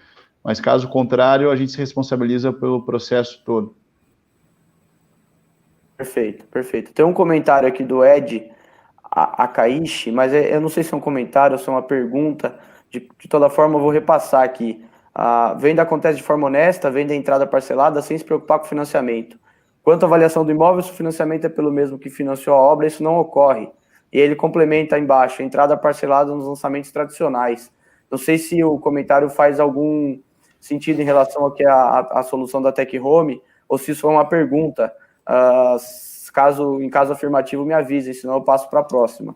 Mas caso contrário, a gente se responsabiliza pelo processo todo. Perfeito, perfeito. Tem um comentário aqui do Ed Akaishi, mas eu não sei se é um comentário ou se é uma pergunta. De toda forma, eu vou repassar aqui. A venda acontece de forma honesta, venda é entrada parcelada, sem se preocupar com o financiamento. Quanto à avaliação do imóvel, se o financiamento é pelo mesmo que financiou a obra, isso não ocorre. E ele complementa embaixo, entrada parcelada nos lançamentos tradicionais. Não sei se o comentário faz algum sentido em relação ao que é a solução da Tech Home, ou se isso foi uma pergunta. Em caso afirmativo, me avisem, senão eu passo para a próxima.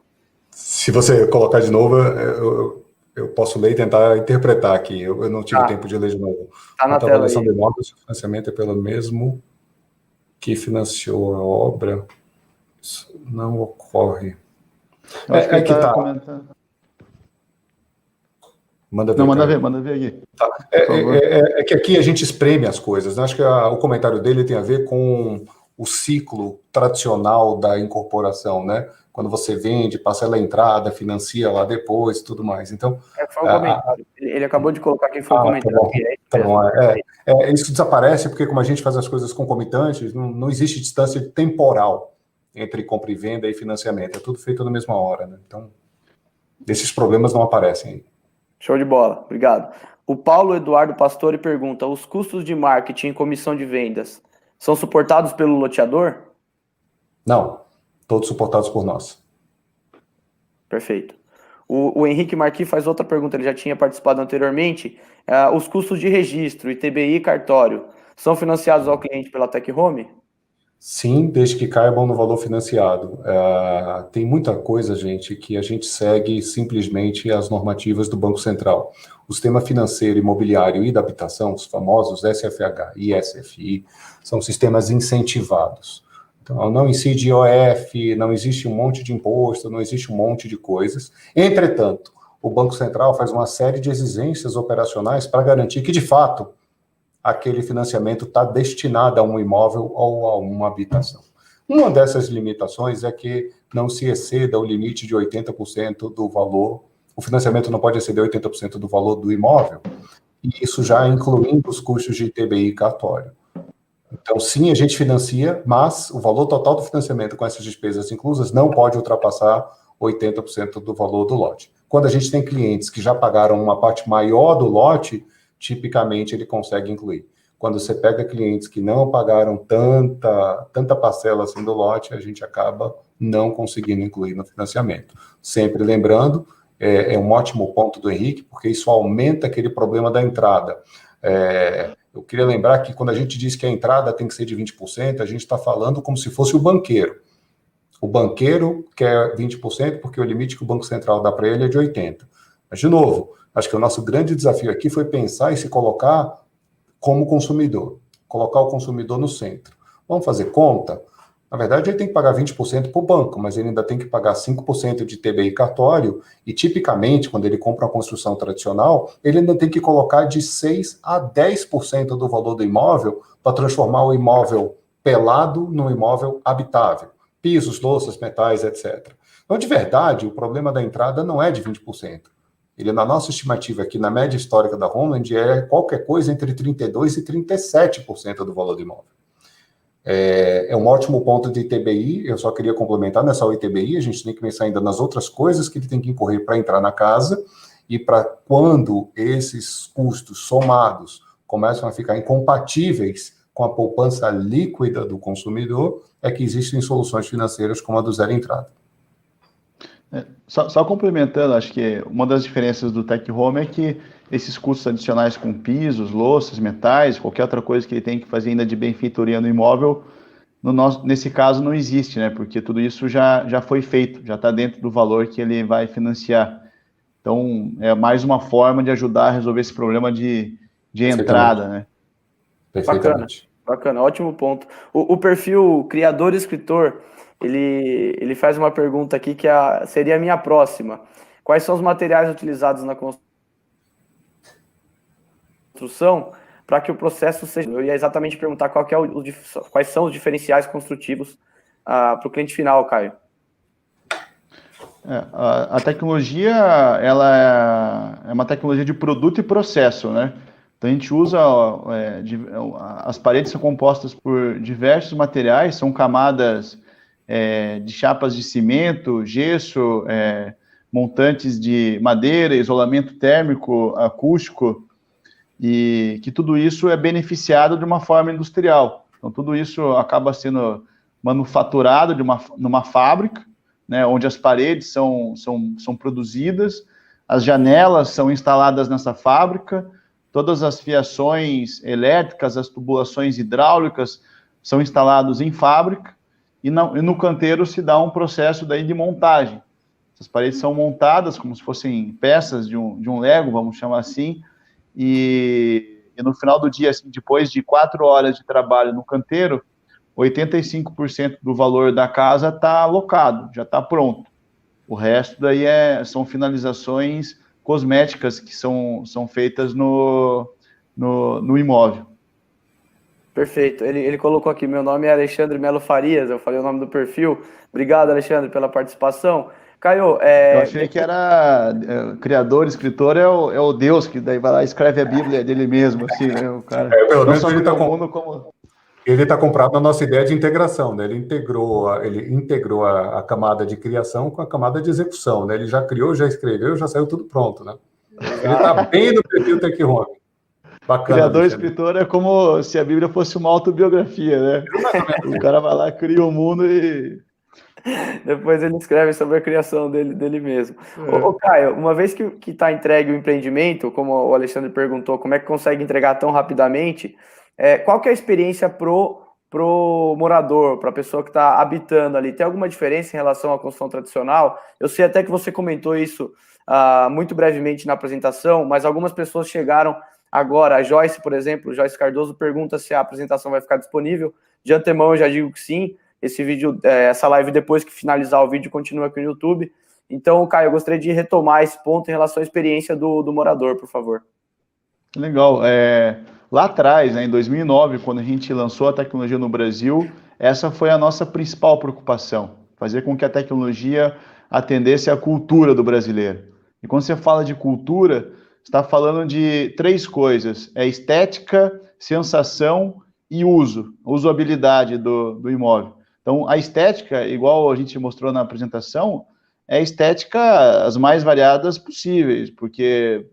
Se você colocar de novo, eu posso ler e tentar interpretar aqui. Eu não tive tempo de ler de novo. Tá na a tela avaliação aí. do imóvel, se o financiamento é pelo mesmo que financiou a obra, isso não ocorre. Eu acho que ele tá. Comentando. Manda ver, não, manda ver aqui. Tá. É que aqui a gente espreme as coisas, né? Acho que o comentário dele tem a ver com o ciclo tradicional da incorporação, né? Quando você vende, parcela a entrada, financia lá depois, tudo mais. Então, Foi um comentário. Ele acabou de colocar aqui, foi um comentário. Tá bom. Isso desaparece porque, como a gente faz as coisas concomitantes, não existe distância temporal entre compra e venda e financiamento. É tudo feito na mesma hora, né? Então, esses problemas não aparecem aí. Show de bola, obrigado. O Paulo Eduardo Pastore pergunta: os custos de marketing e comissão de vendas são suportados pelo loteador? Não, todos suportados por nós. Perfeito. O Henrique Marqui faz outra pergunta, ele já tinha participado anteriormente. Os custos de registro, ITBI e cartório, são financiados ao cliente pela Tech Home? Sim, desde que caibam no valor financiado. Tem muita coisa, gente, que a gente segue simplesmente as normativas do Banco Central. O sistema financeiro, imobiliário e da habitação, os famosos SFH e SFI, são sistemas incentivados. Então, não incide IOF, não existe um monte de imposto, não existe um monte de coisas. Entretanto, o Banco Central faz uma série de exigências operacionais para garantir que, de fato, aquele financiamento está destinado a um imóvel ou a uma habitação. Uma dessas limitações é que não se exceda o limite de 80% do valor, o financiamento não pode exceder 80% do valor do imóvel, e isso já incluindo os custos de ITBI e cartório. Então, sim, a gente financia, mas o valor total do financiamento com essas despesas inclusas não pode ultrapassar 80% do valor do lote. Quando a gente tem clientes que já pagaram uma parte maior do lote, tipicamente ele consegue incluir. Quando você pega clientes que não pagaram tanta parcela assim do lote, a gente acaba não conseguindo incluir no financiamento. Sempre lembrando, é um ótimo ponto do Henrique, porque isso aumenta aquele problema da entrada. Eu queria lembrar que quando a gente diz que a entrada tem que ser de 20%, a gente está falando como se fosse o banqueiro. O banqueiro quer 20% porque o limite que o Banco Central dá para ele é de 80%. Mas, de novo, acho que o nosso grande desafio aqui foi pensar e se colocar como consumidor, colocar o consumidor no centro. Vamos fazer conta? Na verdade, ele tem que pagar 20% para o banco, mas ele ainda tem que pagar 5% de TBI cartório, e tipicamente, quando ele compra uma construção tradicional, ele ainda tem que colocar de 6% a 10% do valor do imóvel para transformar o imóvel pelado num imóvel habitável. Pisos, louças, metais, etc. Então, de verdade, o problema da entrada não é de 20%. Ele, na nossa estimativa aqui, na média histórica da Homeland, é qualquer coisa entre 32% e 37% do valor do imóvel. É um ótimo ponto de ITBI, eu só queria complementar, não é só o ITBI, a gente tem que pensar ainda nas outras coisas que ele tem que incorrer para entrar na casa, e para quando esses custos somados começam a ficar incompatíveis com a poupança líquida do consumidor, é que existem soluções financeiras como a do zero entrada. Só complementando, acho que uma das diferenças do Tech Home é que esses custos adicionais com pisos, louças, metais, qualquer outra coisa que ele tem que fazer ainda de benfeitoria no imóvel, nesse caso não existe, né? Porque tudo isso já foi feito, já está dentro do valor que ele vai financiar. Então, é mais uma forma de ajudar a resolver esse problema de entrada, né? Perfeitamente. Bacana, ótimo ponto. O perfil criador-escritor, ele faz uma pergunta aqui que seria a minha próxima. Quais são os materiais utilizados na construção construção para que o processo seja... Eu ia exatamente perguntar quais são os diferenciais construtivos para o cliente final, Caio. A tecnologia, ela é uma tecnologia de produto e processo, né? Então, a gente usa... as paredes são compostas por diversos materiais, são camadas de chapas de cimento, gesso, montantes de madeira, isolamento térmico, acústico, e que tudo isso é beneficiado de uma forma industrial. Então, tudo isso acaba sendo manufaturado numa fábrica, né, onde as paredes são produzidas, as janelas são instaladas nessa fábrica, todas as fiações elétricas, as tubulações hidráulicas são instaladas em fábrica, e no canteiro se dá um processo daí de montagem. Essas paredes são montadas como se fossem peças de um Lego, vamos chamar assim, e no final do dia, assim, depois de 4 horas de trabalho no canteiro, 85% do valor da casa está alocado, já está pronto. O resto daí são finalizações cosméticas que são feitas no imóvel. Perfeito. Ele colocou aqui, meu nome é Alexandre Melo Farias, eu falei o nome do perfil. Obrigado, Alexandre, pela participação. Caio, eu achei que era criador, escritor, é o Deus, que daí vai lá e escreve a Bíblia dele mesmo, assim, né, o cara. Pelo menos ele está Ele está comprado na nossa ideia de integração, né? Ele integrou a camada de criação com a camada de execução, né? Ele já criou, já escreveu, já saiu tudo pronto, né? Ele está bem no perfil Tech Home. Bacana. Criador, escritor é como se a Bíblia fosse uma autobiografia, né? O cara vai lá, cria o mundo e... Depois ele escreve sobre a criação dele mesmo. Ô, Caio, uma vez que está entregue o empreendimento, como o Alexandre perguntou, como é que consegue entregar tão rapidamente, qual que é a experiência pro morador, para a pessoa que está habitando ali? Tem alguma diferença em relação à construção tradicional? Eu sei até que você comentou isso muito brevemente na apresentação, mas algumas pessoas chegaram agora. A Joyce, por exemplo, Joyce Cardoso, pergunta se a apresentação vai ficar disponível. De antemão, eu já digo que sim. Esse vídeo, essa live, depois que finalizar o vídeo, continua aqui no YouTube. Então, Caio, eu gostaria de retomar esse ponto em relação à experiência do morador, por favor. Legal. Lá atrás, né, em 2009, quando a gente lançou a tecnologia no Brasil, essa foi a nossa principal preocupação, fazer com que a tecnologia atendesse à cultura do brasileiro. E quando você fala de cultura, você está falando de 3 coisas: estética, sensação e usabilidade do imóvel. Então, a estética, igual a gente mostrou na apresentação, é a estética as mais variadas possíveis, porque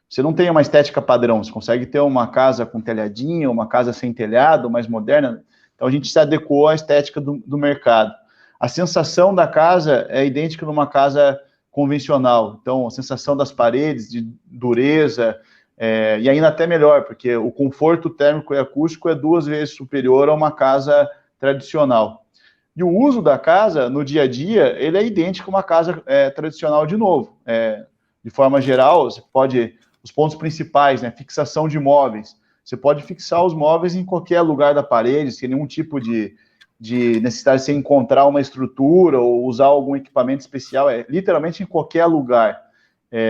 você não tem uma estética padrão, você consegue ter uma casa com telhadinho, uma casa sem telhado, mais moderna. Então, a gente se adequou à estética do mercado. A sensação da casa é idêntica numa casa convencional. Então, a sensação das paredes, de dureza, e ainda até melhor, porque o conforto térmico e acústico é 2 vezes superior a uma casa tradicional. E o uso da casa, no dia a dia, ele é idêntico a uma casa tradicional de novo. De forma geral, você pode... Os pontos principais, né? Fixação de móveis. Você pode fixar os móveis em qualquer lugar da parede, sem nenhum tipo de necessidade de você encontrar uma estrutura ou usar algum equipamento especial, literalmente em qualquer lugar.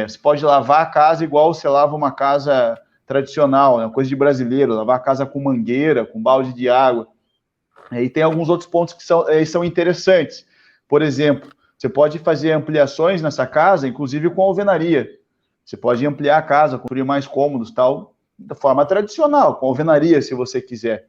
Você pode lavar a casa igual você lava uma casa tradicional, né? Coisa de brasileiro, lavar a casa com mangueira, com balde de água. E tem alguns outros pontos que são interessantes. Por exemplo, você pode fazer ampliações nessa casa, inclusive com alvenaria. Você pode ampliar a casa, construir mais cômodos, tal, da forma tradicional, com alvenaria, se você quiser.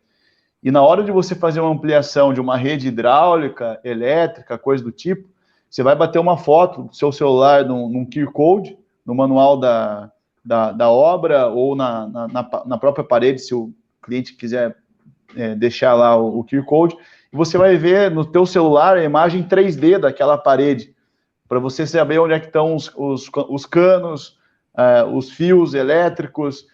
E na hora de você fazer uma ampliação de uma rede hidráulica, elétrica, coisa do tipo, você vai bater uma foto do seu celular num QR Code, no manual da obra ou na própria parede, se o cliente quiser deixar lá o QR Code, e você vai ver no teu celular a imagem 3D daquela parede, para você saber onde é que estão os canos, os fios elétricos,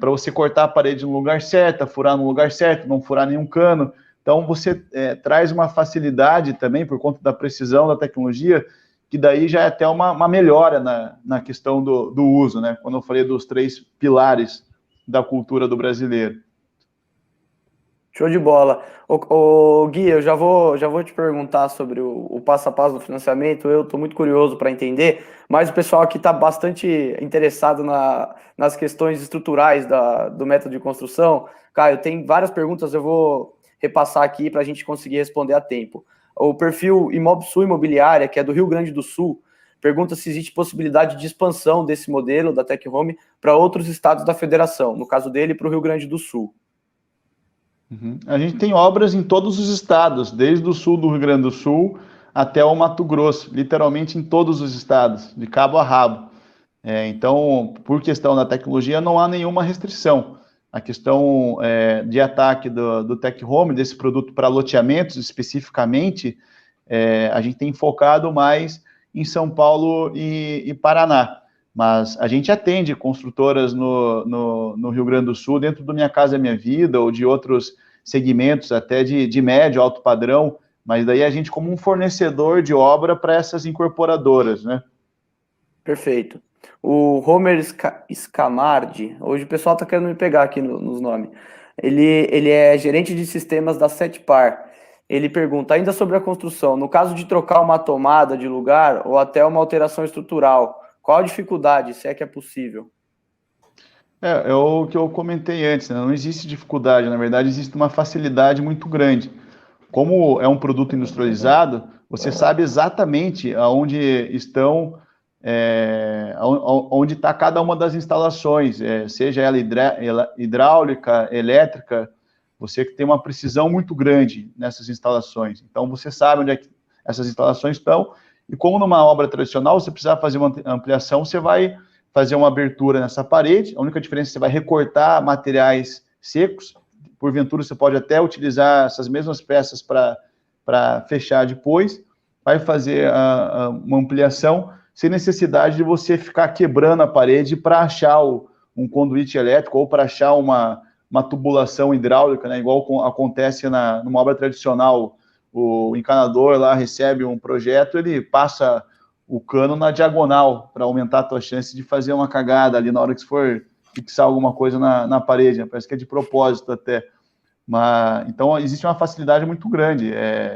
para você cortar a parede no lugar certo, furar no lugar certo, não furar nenhum cano. Então, você traz uma facilidade também, por conta da precisão da tecnologia, que daí já é até uma melhora na questão do uso, né? Quando eu falei dos 3 pilares da cultura do brasileiro. Show de bola. Ô, Gui, eu já vou te perguntar sobre o passo a passo do financiamento. Eu estou muito curioso para entender, mas o pessoal aqui está bastante interessado nas questões estruturais do método de construção. Caio, tem várias perguntas, eu vou repassar aqui para a gente conseguir responder a tempo. O perfil Imobsul Imobiliária, que é do Rio Grande do Sul, pergunta se existe possibilidade de expansão desse modelo da Tech Home para outros estados da federação, no caso dele, para o Rio Grande do Sul. A gente tem obras em todos os estados, desde o sul do Rio Grande do Sul até o Mato Grosso, literalmente em todos os estados, de cabo a rabo. Então, por questão da tecnologia, não há nenhuma restrição. A questão de ataque do Tech Home, desse produto para loteamentos especificamente, a gente tem focado mais em São Paulo e Paraná. Mas a gente atende construtoras no Rio Grande do Sul, dentro do Minha Casa Minha Vida, ou de outros segmentos, até de médio, alto padrão, mas daí a gente como um fornecedor de obra para essas incorporadoras, né? Perfeito. O Homer Scamardi, hoje o pessoal está querendo me pegar aqui nos nomes, ele é gerente de sistemas da Setpar. Ele pergunta, ainda sobre a construção, no caso de trocar uma tomada de lugar ou até uma alteração estrutural, qual a dificuldade, se é que é possível? É o que eu comentei antes, né? Não existe dificuldade, na verdade existe uma facilidade muito grande. Como é um produto industrializado, você sabe exatamente aonde estão, onde está cada uma das instalações, seja ela hidráulica, elétrica, você tem uma precisão muito grande nessas instalações. Então, você sabe onde é que essas instalações estão, e como numa obra tradicional, você precisar fazer uma ampliação, você vai fazer uma abertura nessa parede, a única diferença é que você vai recortar materiais secos, porventura você pode até utilizar essas mesmas peças para fechar depois, vai fazer uma ampliação sem necessidade de você ficar quebrando a parede para achar um conduíte elétrico ou para achar uma tubulação hidráulica, né? Igual acontece numa obra tradicional, o encanador lá recebe um projeto, ele passa o cano na diagonal para aumentar a tua chance de fazer uma cagada ali na hora que você for fixar alguma coisa na parede, né? Parece que é de propósito até. Mas, então, existe uma facilidade muito grande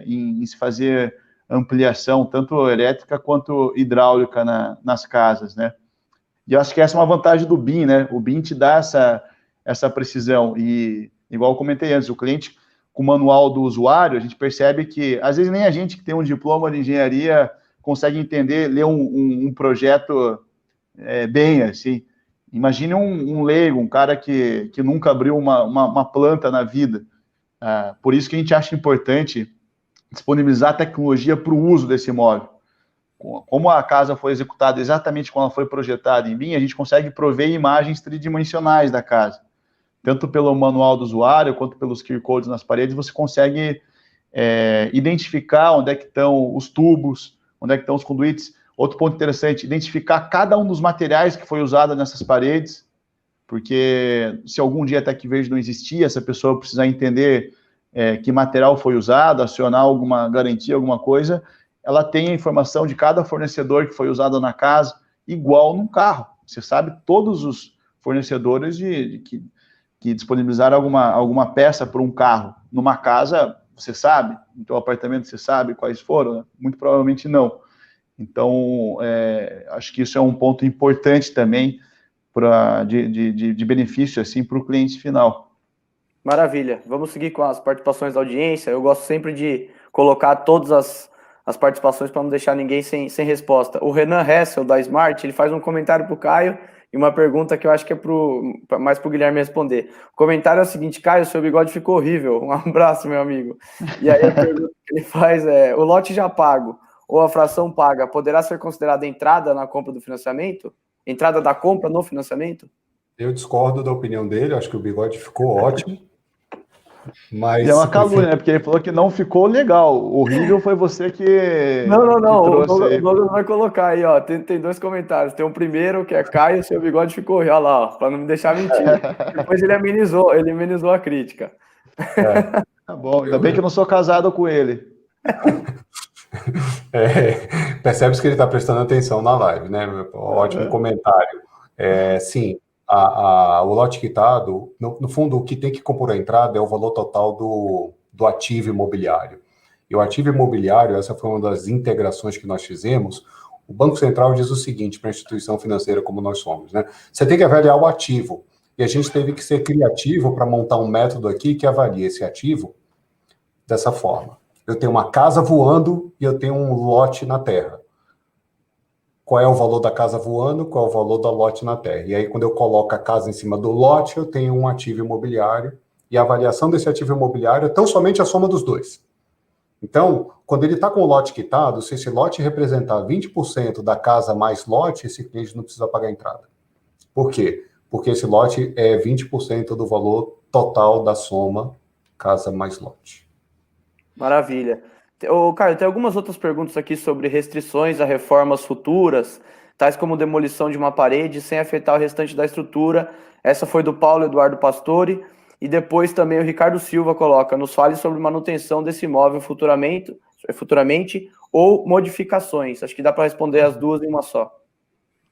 em se fazer ampliação, tanto elétrica quanto hidráulica nas casas, né? E eu acho que essa é uma vantagem do BIM, né? O BIM te dá essa precisão. E, igual eu comentei antes, o cliente, com o manual do usuário, a gente percebe que, às vezes, nem a gente que tem um diploma de engenharia consegue entender, ler um projeto bem, assim. Imagine um leigo, um cara que nunca abriu uma planta na vida. Por isso que a gente acha importante disponibilizar tecnologia para o uso desse imóvel. Como a casa foi executada exatamente como ela foi projetada em BIM, a gente consegue prover imagens tridimensionais da casa. Tanto pelo manual do usuário, quanto pelos QR Codes nas paredes, você consegue identificar onde é que estão os tubos, onde é que estão os conduítes. Outro ponto interessante, identificar cada um dos materiais que foi usado nessas paredes, porque se algum dia a Tech Verde não existia, essa pessoa precisar entender que material foi usado, acionar alguma garantia, alguma coisa, ela tem a informação de cada fornecedor que foi usado na casa, igual num carro. Você sabe todos os fornecedores que disponibilizaram alguma peça para um carro. Numa casa, você sabe, no teu apartamento você sabe quais foram, né? Muito provavelmente não. Então, acho que isso é um ponto importante também de benefício assim, para o cliente final. Maravilha. Vamos seguir com as participações da audiência. Eu gosto sempre de colocar todas as participações para não deixar ninguém sem resposta. O Renan Hessel, da Smart, ele faz um comentário para o Caio e uma pergunta que eu acho que é mais para o Guilherme responder. O comentário é o seguinte: Caio, seu bigode ficou horrível. Um abraço, meu amigo. E aí a pergunta que ele faz é: o lote já pago ou a fração paga poderá ser considerada entrada na compra do financiamento? Entrada da compra no financiamento? Eu discordo da opinião dele, acho que o bigode ficou ótimo. Mas e é uma calúnia, né? Porque ele falou que não ficou legal. Horrível foi você que. Não. Que o Douglas vai colocar aí, ó. Tem dois comentários. Tem um primeiro que é Caio, seu bigode ficou horrível. Olha lá, ó, para não me deixar mentir. Depois ele amenizou a crítica. Tá bom, ainda bem que eu não sou casado com ele. Percebe-se que ele está prestando atenção na live, né? Ótimo comentário. Sim, O lote quitado, no fundo, o que tem que compor a entrada é o valor total do ativo imobiliário. E o ativo imobiliário, essa foi uma das integrações que nós fizemos. O Banco Central diz o seguinte para a instituição financeira como nós somos, né? Você tem que avaliar o ativo. E a gente teve que ser criativo para montar um método aqui que avalie esse ativo dessa forma. Eu tenho uma casa voando e eu tenho um lote na terra. Qual é o valor da casa voando, qual é o valor do lote na terra? E aí, quando eu coloco a casa em cima do lote, eu tenho um ativo imobiliário, e a avaliação desse ativo imobiliário é tão somente a soma dos dois. Então, quando ele está com o lote quitado, se esse lote representar 20% da casa mais lote, esse cliente não precisa pagar entrada. Por quê? Porque esse lote é 20% do valor total da soma casa mais lote. Maravilha. Caio, tem algumas outras perguntas aqui sobre restrições a reformas futuras, tais como demolição de uma parede sem afetar o restante da estrutura. Essa foi do Paulo Eduardo Pastore. E depois também o Ricardo Silva coloca: nos fale sobre manutenção desse imóvel futuramente ou modificações. Acho que dá para responder as duas em uma só.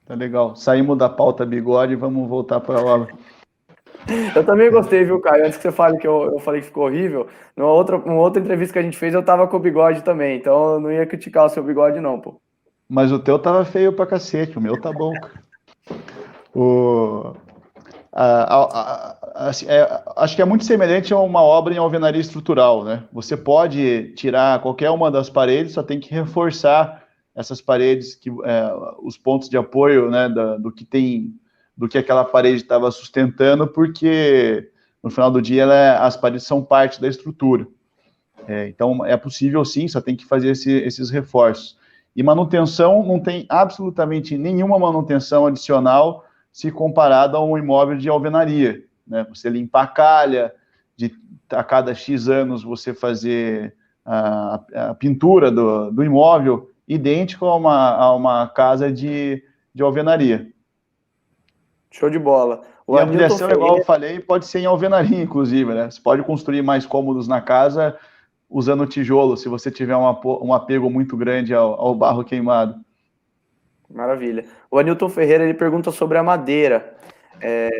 Tá legal. Saímos da pauta bigode e vamos voltar para a obra. Eu também gostei, viu, Caio? Antes que você fale que eu falei que ficou horrível, uma outra entrevista que a gente fez, eu tava com o bigode também, então eu não ia criticar o seu bigode, não, pô. Mas o teu tava feio pra cacete, o meu tá bom. Acho que é muito semelhante a uma obra em alvenaria estrutural, né? Você pode tirar qualquer uma das paredes, só tem que reforçar essas paredes, os pontos de apoio, né, do que aquela parede estava sustentando, porque no final do dia as paredes são parte da estrutura. Então é possível sim, só tem que fazer esses reforços. E manutenção, não tem absolutamente nenhuma manutenção adicional se comparado a um imóvel de alvenaria, né? Você limpar a calha, a cada X anos você fazer a pintura do imóvel, idêntico a uma casa de alvenaria. Show de bola. E a ampliação, igual eu falei, pode ser em alvenaria, inclusive, né? Você pode construir mais cômodos na casa usando tijolo, se você tiver um apego muito grande ao barro queimado. Maravilha. O Anilton Ferreira, ele pergunta sobre a madeira.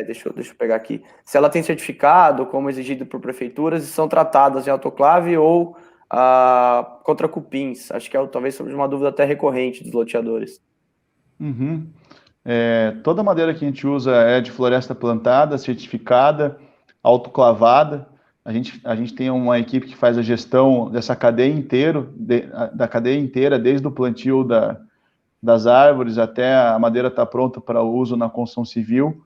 Deixa eu pegar aqui. Se ela tem certificado, como exigido por prefeituras, e são tratadas em autoclave ou contra cupins. Acho que talvez sobre uma dúvida até recorrente dos loteadores. Uhum. Toda madeira que a gente usa é de floresta plantada, certificada, autoclavada. A gente tem uma equipe que faz a gestão dessa cadeia inteira, desde o plantio das árvores até a madeira estar pronta para uso na construção civil.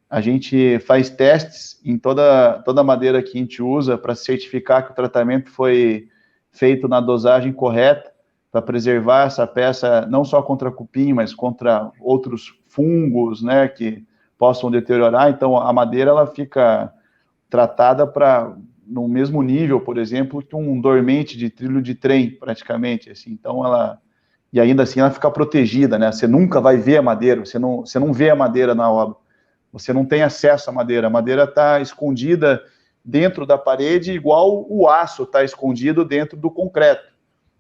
A gente faz testes em toda a madeira que a gente usa para certificar que o tratamento foi feito na dosagem correta, para preservar essa peça não só contra cupim, mas contra outros fungos, né, que possam deteriorar. Então, a madeira ela fica tratada no mesmo nível, por exemplo, que um dormente de trilho de trem, praticamente. Assim. Então, e ainda assim ela fica protegida, né? Você nunca vai ver a madeira, você não vê a madeira na obra. Você não tem acesso à madeira. A madeira está escondida dentro da parede, igual o aço está escondido dentro do concreto.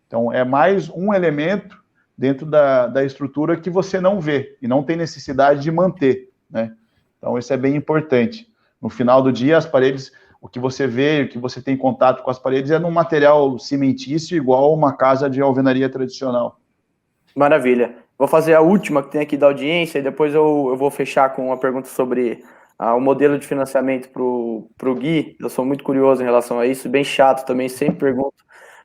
Então, é mais um elemento dentro da estrutura que você não vê e não tem necessidade de manter, né? Então, isso é bem importante. No final do dia, as paredes, o que você vê, o que você tem contato com as paredes é num material cimentício igual uma casa de alvenaria tradicional. Maravilha. Vou fazer a última que tem aqui da audiência e depois eu vou fechar com uma pergunta sobre o modelo de financiamento para o Gui. Eu sou muito curioso em relação a isso, bem chato também, sempre pergunto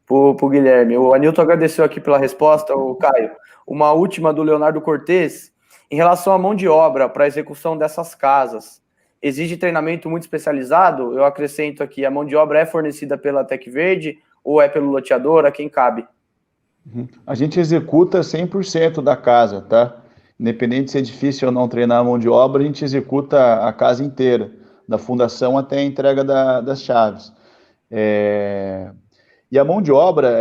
para o Guilherme. O Anilton agradeceu aqui pela resposta, o Caio. Uma última do Leonardo Cortes. Em relação à mão de obra para a execução dessas casas, exige treinamento muito especializado? Eu acrescento aqui, a mão de obra é fornecida pela Tec Verde ou é pelo loteador? A quem cabe? A gente executa 100% da casa, tá? Independente se é difícil ou não treinar a mão de obra, a gente executa a casa inteira, da fundação até a entrega das chaves. E a mão de obra,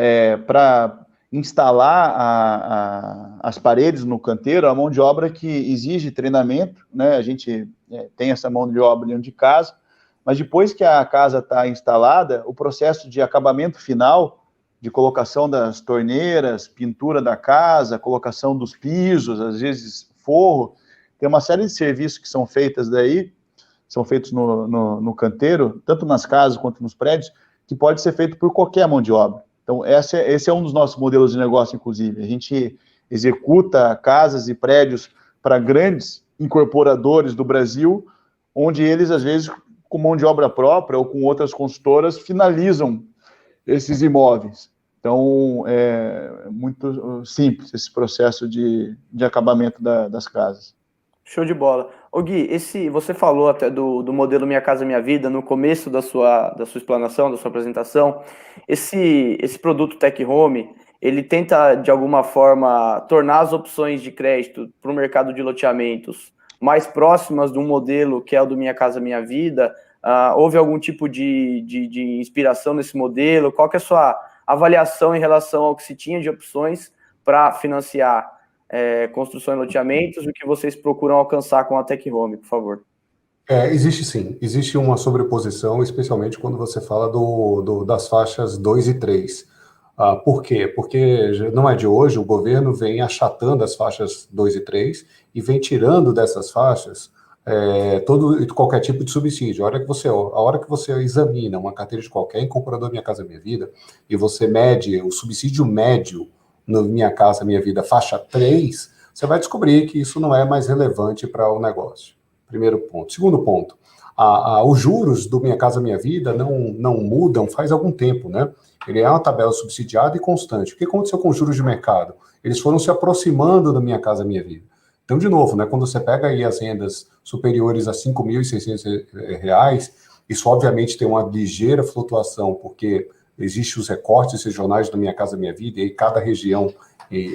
para instalar as paredes no canteiro, a mão de obra que exige treinamento, né? A gente tem essa mão de obra dentro de casa, mas depois que a casa está instalada, o processo de acabamento final, de colocação das torneiras, pintura da casa, colocação dos pisos, às vezes forro, tem uma série de serviços que são feitos no canteiro, tanto nas casas quanto nos prédios, que pode ser feito por qualquer mão de obra. Então, esse é um dos nossos modelos de negócio, inclusive. A gente executa casas e prédios para grandes incorporadores do Brasil, onde eles, às vezes, com mão de obra própria ou com outras consultoras, finalizam esses imóveis. Então, é muito simples esse processo de acabamento das casas. Show de bola. Ô Gui, você falou até do modelo Minha Casa Minha Vida no começo da sua explanação, da sua apresentação. Esse produto Tech Home, ele tenta, de alguma forma, tornar as opções de crédito para o mercado de loteamentos mais próximas de um modelo que é o do Minha Casa Minha Vida. Houve algum tipo de inspiração nesse modelo? Qual que é a sua avaliação em relação ao que se tinha de opções para financiar construção e loteamentos e o que vocês procuram alcançar com a Tech Home, por favor? Existe sim, existe uma sobreposição, especialmente quando você fala das faixas 2 e 3. Por quê? Porque não é de hoje, o governo vem achatando as faixas 2 e 3 e vem tirando dessas faixas todo e qualquer tipo de subsídio. A hora que você examina uma carteira de qualquer incorporador Minha Casa Minha Vida e você mede o subsídio médio no Minha Casa Minha Vida faixa 3, você vai descobrir que isso não é mais relevante para o negócio. Primeiro ponto. Segundo ponto, os juros do Minha Casa Minha Vida não mudam faz algum tempo, né? Ele é uma tabela subsidiada e constante. O que aconteceu com os juros de mercado? Eles foram se aproximando da Minha Casa Minha Vida. Então, de novo, né, quando você pega aí as rendas superiores a R$ 5.600, isso obviamente tem uma ligeira flutuação, porque existem os recortes regionais do Minha Casa Minha Vida, e aí cada região,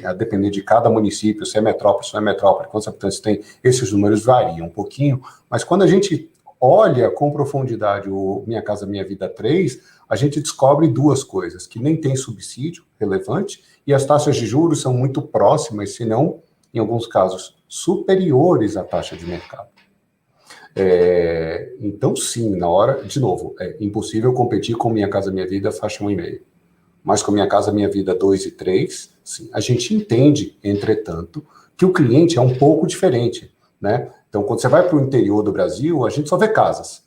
a depender de cada município, se é metrópole, se não é metrópole, quantos habitantes tem, esses números variam um pouquinho, mas quando a gente olha com profundidade o Minha Casa Minha Vida 3, a gente descobre duas coisas, que nem tem subsídio relevante, e as taxas de juros são muito próximas, se não, em alguns casos, superiores à taxa de mercado. Então, sim, na hora, de novo, é impossível competir com Minha Casa Minha Vida faixa 1,5. Mas com Minha Casa Minha Vida 2 e 3, sim. A gente entende, entretanto, que o cliente é um pouco diferente, né? Então, quando você vai para o interior do Brasil, a gente só vê casas.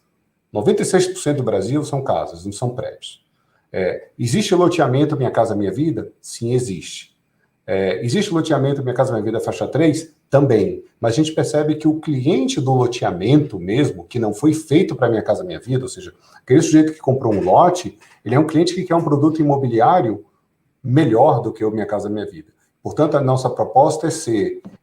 96% do Brasil são casas, não são prédios. Existe loteamento Minha Casa Minha Vida? Sim, existe. Existe loteamento Minha Casa Minha Vida faixa 3? Também. Mas a gente percebe que o cliente do loteamento mesmo, que não foi feito para Minha Casa Minha Vida, ou seja, aquele sujeito que comprou um lote, ele é um cliente que quer um produto imobiliário melhor do que o Minha Casa Minha Vida. Portanto, a nossa proposta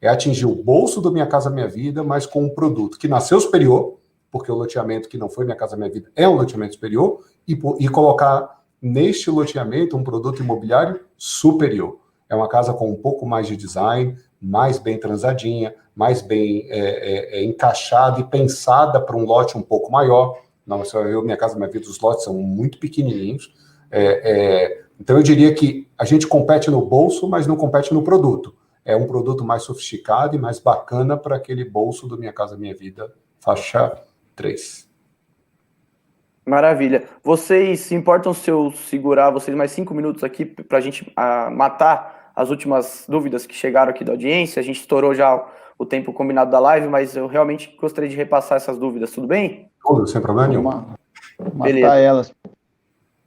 é atingir o bolso do Minha Casa Minha Vida, mas com um produto que nasceu superior, porque o loteamento que não foi Minha Casa Minha Vida é um loteamento superior, e colocar neste loteamento um produto imobiliário superior. É uma casa com um pouco mais de design, mais bem transadinha, mais bem encaixada e pensada para um lote um pouco maior. Não, você vai ver Minha Casa Minha Vida, os lotes são muito pequenininhos. Então, eu diria que a gente compete no bolso, mas não compete no produto. É um produto mais sofisticado e mais bacana para aquele bolso do Minha Casa Minha Vida, faixa 3. Maravilha. Vocês se importam se eu segurar vocês mais 5 minutos aqui para a gente matar as últimas dúvidas que chegaram aqui da audiência? A gente estourou já o tempo combinado da live, mas eu realmente gostaria de repassar essas dúvidas. Tudo bem? Tudo, sem problema nenhum. Matar elas.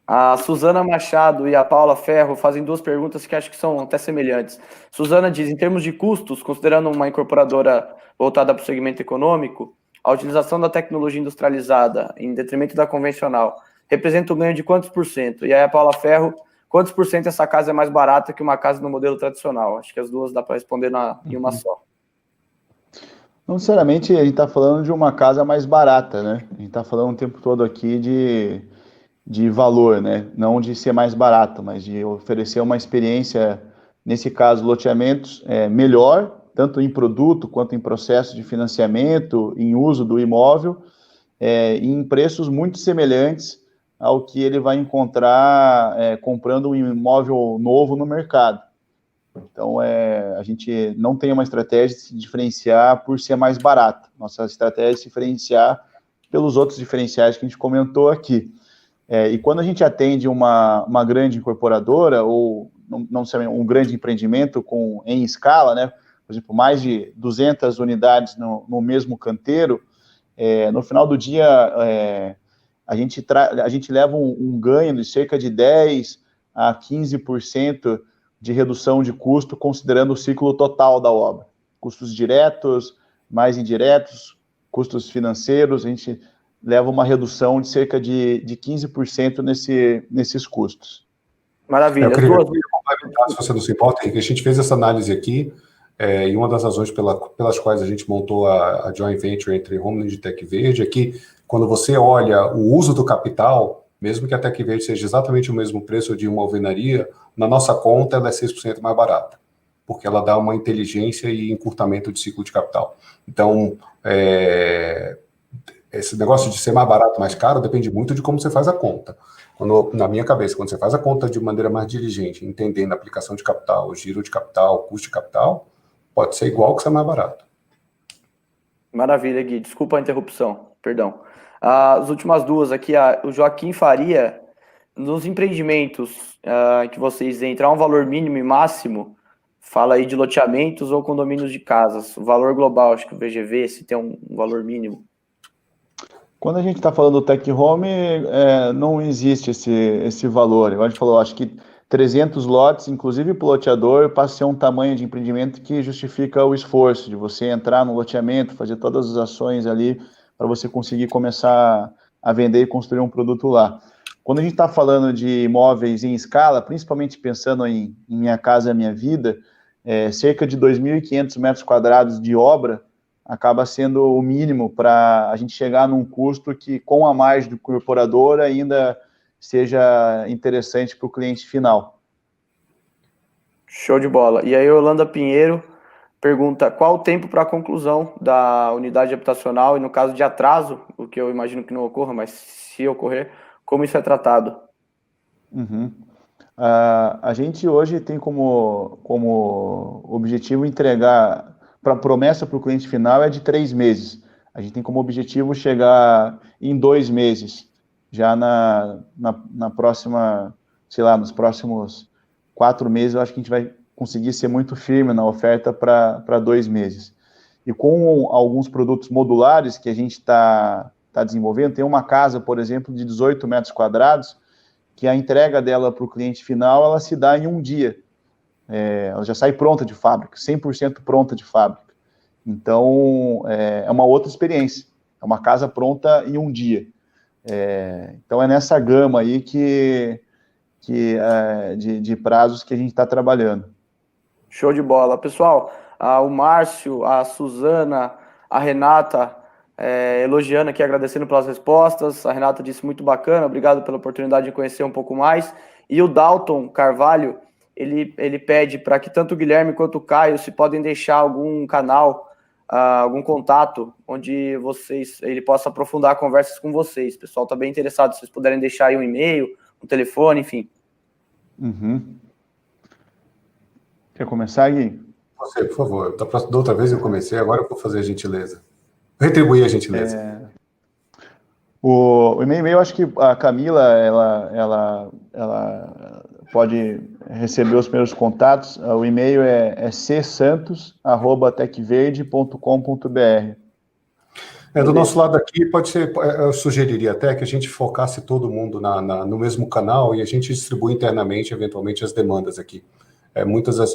A Suzana Machado e a Paula Ferro fazem duas perguntas que acho que são até semelhantes. Suzana diz, em termos de custos, considerando uma incorporadora voltada para o segmento econômico, a utilização da tecnologia industrializada em detrimento da convencional representa um ganho de quantos por cento? E aí a Paula Ferro, quantos por cento essa casa é mais barata que uma casa no modelo tradicional? Acho que as duas dá para responder em uma só. Não necessariamente a gente está falando de uma casa mais barata, né? A gente está falando o tempo todo aqui de valor, né? Não de ser mais barato, mas de oferecer uma experiência, nesse caso, loteamentos melhor, tanto em produto quanto em processo de financiamento, em uso do imóvel, em preços muito semelhantes ao que ele vai encontrar comprando um imóvel novo no mercado. Então, a gente não tem uma estratégia de se diferenciar por ser mais barato. Nossa estratégia é se diferenciar pelos outros diferenciais que a gente comentou aqui. E quando a gente atende uma grande incorporadora ou não um grande empreendimento em escala, né? por exemplo, mais de 200 unidades no mesmo canteiro, no final do dia, a gente leva um ganho de cerca de 10% a 15% de redução de custo, considerando o ciclo total da obra. Custos diretos, mais indiretos, custos financeiros, a gente leva uma redução de cerca de 15% nesses custos. Maravilha. Eu queria complementar, se você não se importa, Henrique, a gente fez essa análise aqui, e uma das razões pelas quais a gente montou a joint venture entre Homeland e Tec Verde é que, quando você olha o uso do capital, mesmo que a Tec Verde seja exatamente o mesmo preço de uma alvenaria, na nossa conta ela é 6% mais barata, porque ela dá uma inteligência e encurtamento de ciclo de capital. Então, esse negócio de ser mais barato, mais caro, depende muito de como você faz a conta. Na minha cabeça, quando você faz a conta de maneira mais diligente, entendendo a aplicação de capital, giro de capital, custo de capital, pode ser igual que ser mais barato. Maravilha, Gui. Desculpa a interrupção, perdão. As últimas duas aqui, o Joaquim Faria, nos empreendimentos que vocês entram, há um valor mínimo e máximo? Fala aí de loteamentos ou condomínios de casas. O valor global, acho que o VGV, se tem um valor mínimo. Quando a gente está falando do Tech Home, não existe esse valor. A gente falou, acho que 300 lotes, inclusive para o loteador, passa a ser um tamanho de empreendimento que justifica o esforço de você entrar no loteamento, fazer todas as ações ali para você conseguir começar a vender e construir um produto lá. Quando a gente está falando de imóveis em escala, principalmente pensando em Minha Casa Minha Vida, cerca de 2.500 metros quadrados de obra acaba sendo o mínimo para a gente chegar num custo que, com a margem do incorporador, ainda seja interessante para o cliente final. Show de bola. E aí, Yolanda Pinheiro pergunta qual o tempo para a conclusão da unidade habitacional e, no caso de atraso, o que eu imagino que não ocorra, mas se ocorrer, como isso é tratado? A gente hoje tem como objetivo entregar, para promessa para o cliente final é de 3 meses. A gente tem como objetivo chegar em 2 meses, já na próxima, sei lá, nos próximos 4 meses, eu acho que a gente vai conseguir ser muito firme na oferta para 2 meses. E com alguns produtos modulares que a gente está desenvolvendo, tem uma casa, por exemplo, de 18 metros quadrados, que a entrega dela para o cliente final, ela se dá em um dia. Ela já sai pronta de fábrica, 100% pronta de fábrica. Então, é uma outra experiência. É uma casa pronta em um dia. Então, é nessa gama aí de prazos que a gente está trabalhando. Show de bola. Pessoal, o Márcio, a Suzana, a Renata, elogiando aqui, agradecendo pelas respostas. A Renata disse muito bacana, obrigado pela oportunidade de conhecer um pouco mais. E o Dalton Carvalho, ele pede para que tanto o Guilherme quanto o Caio se podem deixar algum canal, algum contato, onde ele possa aprofundar conversas com vocês. O pessoal está bem interessado, se vocês puderem deixar aí um e-mail, um telefone, enfim. Quer começar, Gui? Você, por favor. Da outra vez eu comecei, agora eu vou fazer a gentileza. Retribuir a gentileza. O e-mail, eu acho que a Camila, ela pode receber os primeiros contatos. O e-mail é csantos@tecverde.com.br. Do nosso lado aqui, pode ser, eu sugeriria até que a gente focasse todo mundo no mesmo canal e a gente distribui internamente, eventualmente, as demandas aqui. A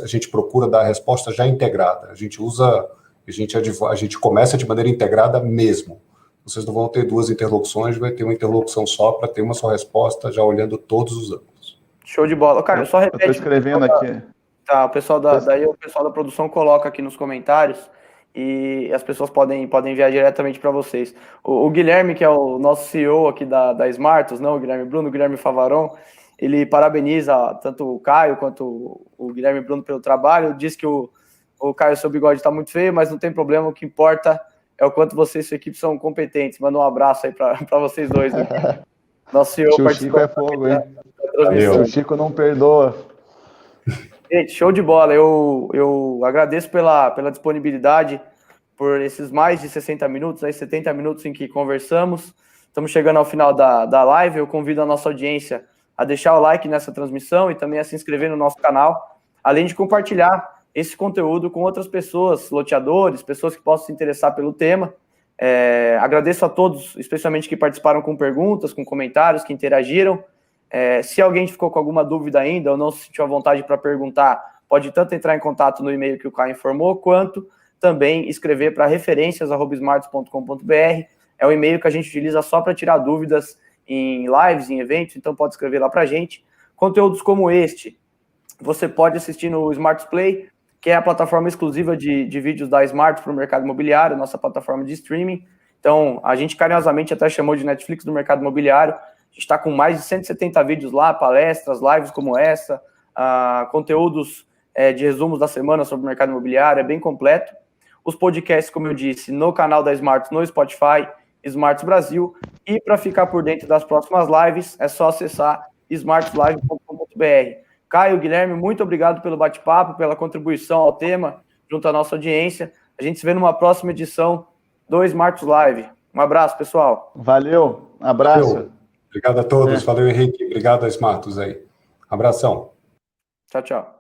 gente procura dar a resposta já integrada. A gente começa de maneira integrada mesmo. Vocês não vão ter 2 interlocuções, vai ter uma interlocução só para ter uma só resposta, já olhando todos os ângulos. Show de bola. Cara, só repete. Eu estou escrevendo aqui. Tá, o pessoal da produção coloca aqui nos comentários e as pessoas podem enviar diretamente para vocês. O Guilherme, que é o nosso CEO aqui da Smartus, não o Guilherme Bruno, o Guilherme Favaron, ele parabeniza tanto o Caio quanto o Guilherme Bruno pelo trabalho, diz que o Caio, seu bigode está muito feio, mas não tem problema, o que importa é o quanto vocês e sua equipe são competentes. Manda um abraço aí para vocês dois. Né? Nosso CEO Tio Chico é fogo, hein? O Chico não perdoa. Gente, show de bola. Eu agradeço pela disponibilidade, por esses mais de 60 minutos, aí 70 minutos em que conversamos. Estamos chegando ao final da live. Eu convido a nossa audiência a deixar o like nessa transmissão e também a se inscrever no nosso canal, além de compartilhar esse conteúdo com outras pessoas, loteadores, pessoas que possam se interessar pelo tema. Agradeço a todos, especialmente que participaram com perguntas, com comentários, que interagiram. Se alguém ficou com alguma dúvida ainda ou não se sentiu à vontade para perguntar, pode tanto entrar em contato no e-mail que o Caio informou, quanto também escrever para referências@smarts.com.br. É o e-mail que a gente utiliza só para tirar dúvidas em lives, em eventos, então pode escrever lá para a gente. Conteúdos como este, você pode assistir no Smarts Play, que é a plataforma exclusiva de vídeos da Smarts para o mercado imobiliário, nossa plataforma de streaming. Então, a gente carinhosamente até chamou de Netflix do mercado imobiliário. A gente está com mais de 170 vídeos lá, palestras, lives como essa, conteúdos de resumos da semana sobre o mercado imobiliário, é bem completo. Os podcasts, como eu disse, no canal da Smarts, no Spotify, Smarts Brasil. E para ficar por dentro das próximas lives, é só acessar smartslive.com.br. Caio, Guilherme, muito obrigado pelo bate-papo, pela contribuição ao tema, junto à nossa audiência. A gente se vê numa próxima edição do Smarts Live. Um abraço, pessoal. Valeu, abraço. Valeu. Obrigado a todos, valeu, Henrique, obrigado a Smarts aí. Abração. Tchau, tchau.